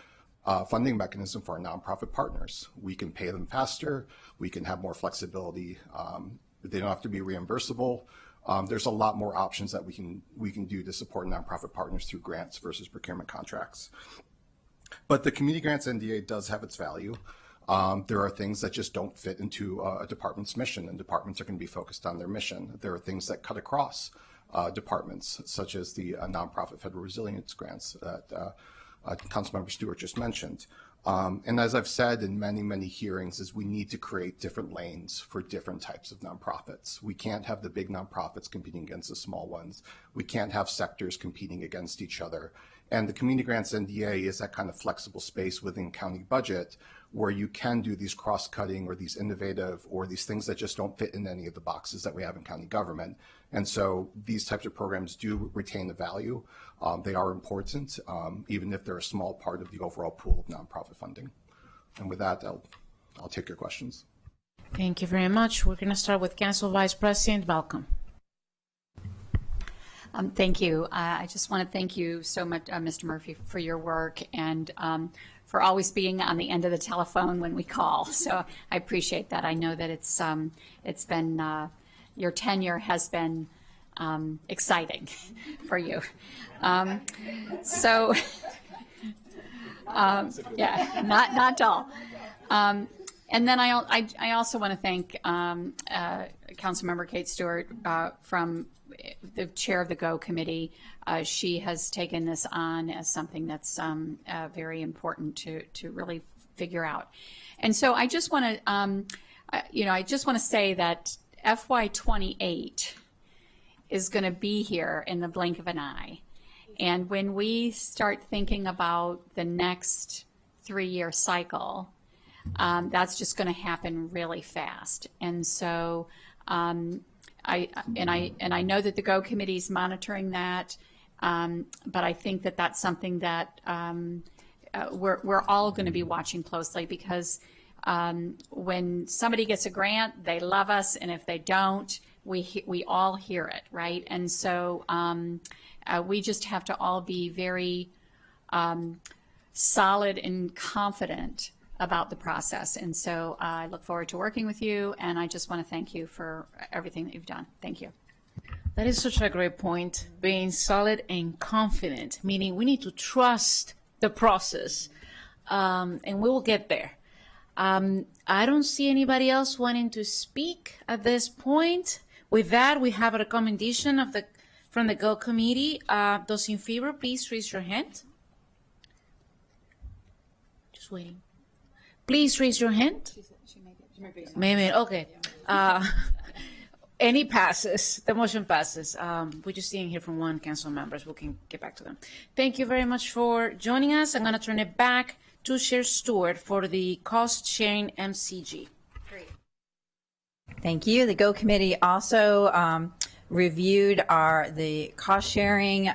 funding mechanism for our nonprofit partners. We can pay them faster. We can have more flexibility. They don't have to be reimbursable. There's a lot more options that we can do to support nonprofit partners through grants versus procurement contracts. But the Community Grants NDA does have its value. There are things that just don't fit into a department's mission, and departments are going to be focused on their mission. There are things that cut across departments, such as the nonprofit federal resilience grants that Councilmember Stewart just mentioned. And as I've said in many, many hearings, is we need to create different lanes for different types of nonprofits. We can't have the big nonprofits competing against the small ones. We can't have sectors competing against each other. And the Community Grants NDA is that kind of flexible space within county budget where you can do these cross-cutting or these innovative or these things that just don't fit in any of the boxes that we have in county government. And so these types of programs do retain the value. They are important, even if they're a small part of the overall pool of nonprofit funding. And with that, I'll take your questions. Thank you very much. We're going to start with Council Vice President Malcolm. Thank you. I just want to thank you so much, Mr. Murphy, for your work and for always being on the end of the telephone when we call. So I appreciate that. I know that it's been your tenure has been exciting for you. Yeah, not dull. And then I also want to thank Councilmember Kate Stewart from the chair of the GO committee. She has taken this on as something that's very important to really figure out. And so I just want to, say that FY28 is going to be here in the blink of an eye. And when we start thinking about the next 3-year cycle, that's just going to happen really fast. And so I know that the GO committee is monitoring that, but I think that that's something that we're all going to be watching closely, because when somebody gets a grant, they love us, and if they don't, we all hear it, right? And so we just have to all be very solid and confident about the process. And so I look forward to working with you, and I just want to thank you for everything that you've done. Thank you. That is such a great point, being solid and confident, meaning we need to trust the process, and we will get there. I don't see anybody else wanting to speak at this point. With that, we have a recommendation from the GO committee. Those in favor, please raise your hand. Just waiting. Please raise your hand. Maybe, okay. Any passes, the motion passes. We're just seeing here from one council members. We can get back to them. Thank you very much for joining us. I'm going to turn it back to Chair Stewart for the cost sharing MCG. Thank you. The GO Committee also reviewed the cost sharing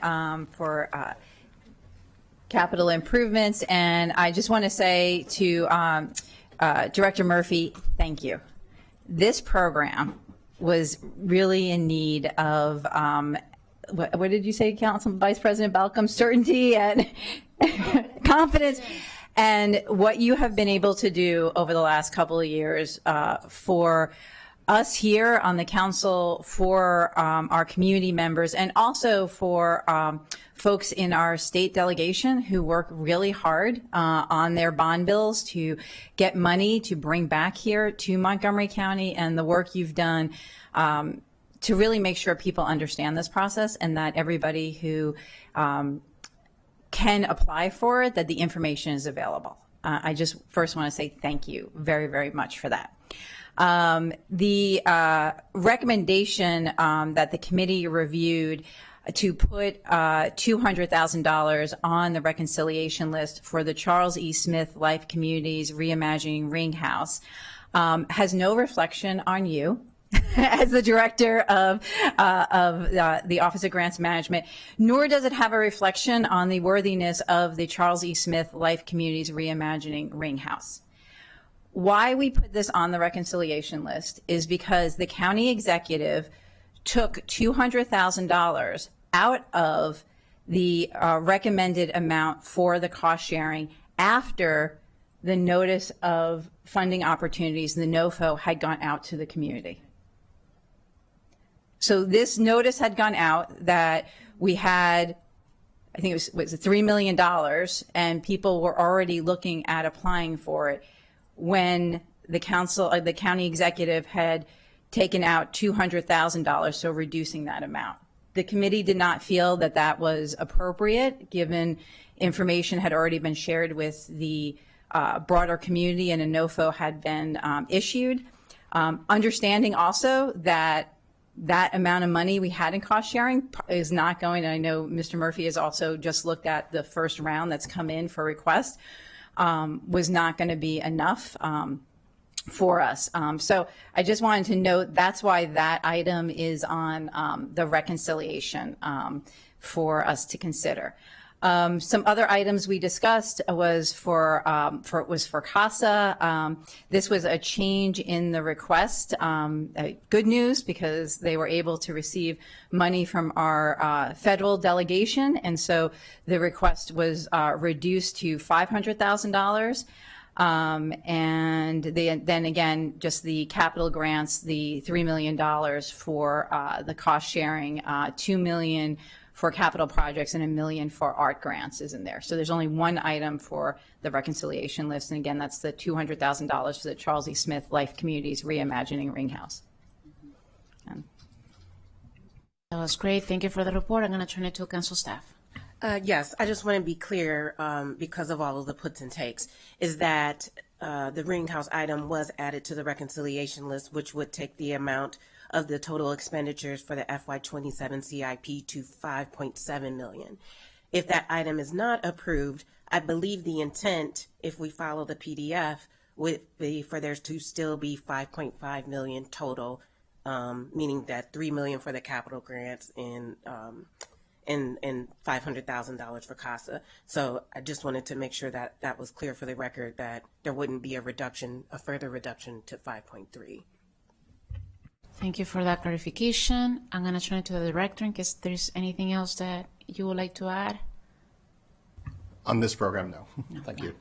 for capital improvements, and I just want to say to Director Murphy, thank you. This program was really in need of, what did you say, Council Vice President Balcom? Certainty and confidence. And what you have been able to do over the last couple of years for us here on the council, for our community members, and also for folks in our state delegation who work really hard on their bond bills to get money to bring back here to Montgomery County, and the work you've done to really make sure people understand this process and that everybody who can apply for it, that the information is available. I just first want to say thank you very, very much for that. The recommendation that the committee reviewed to put $200,000 on the reconciliation list for the Charles E. Smith Life Communities Reimagining Ring House has no reflection on you as the director of the Office of Grants Management, nor does it have a reflection on the worthiness of the Charles E. Smith Life Communities Reimagining Ring House. Why we put this on the reconciliation list is because the county executive took $200,000 out of the recommended amount for the cost sharing after the notice of funding opportunities, the NOFO, had gone out to the community. So this notice had gone out that we had, I think it was $3 million, and people were already looking at applying for it when the county executive had taken out $200,000, so reducing that amount. The committee did not feel that that was appropriate, given information had already been shared with the broader community and a NOFO had been issued. Understanding also that that amount of money we had in cost sharing is not going, and I know Mr. Murphy has also just looked at the first round that's come in for request, was not going to be enough for us. So I just wanted to note that's why that item is on the reconciliation for us to consider. Some other items we discussed was for CASA. This was a change in the request. Good news, because they were able to receive money from our federal delegation, and so the request was reduced to $500,000. And then again, just the capital grants, the $3 million for the cost sharing, $2 million for capital projects, and $1 million for art grants is in there. So there's only one item for the reconciliation list, and again, that's the $200,000 for the Charles E. Smith Life Communities Reimagining Ring House. That was great. Thank you for the report. I'm going to turn it to council staff. Yes, I just want to be clear, because of all of the puts and takes, is that the ring house item was added to the reconciliation list, which would take the amount of the total expenditures for the FY27 CIP to $5.7 million. If that item is not approved, I believe the intent, if we follow the PDF, would be for there to still be $5.5 million total, meaning that $3 million for the capital grants and $500,000 for CASA. So I just wanted to make sure that that was clear for the record, that there wouldn't be a further reduction to 5.3. Thank you for that clarification. I'm going to turn it to the director in case there's anything else that you would like to add. On this program, no. Thank you.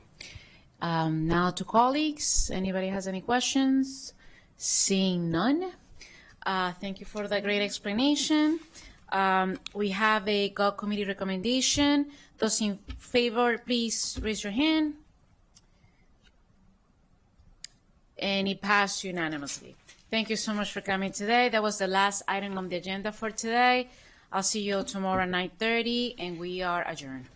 Now to colleagues. Anybody has any questions? Seeing none. Thank you for the great explanation. We have a GOG committee recommendation. Those in favor, please raise your hand. And it passed unanimously. Thank you so much for coming today. That was the last item on the agenda for today. I'll see you tomorrow at 9:30, and we are adjourned.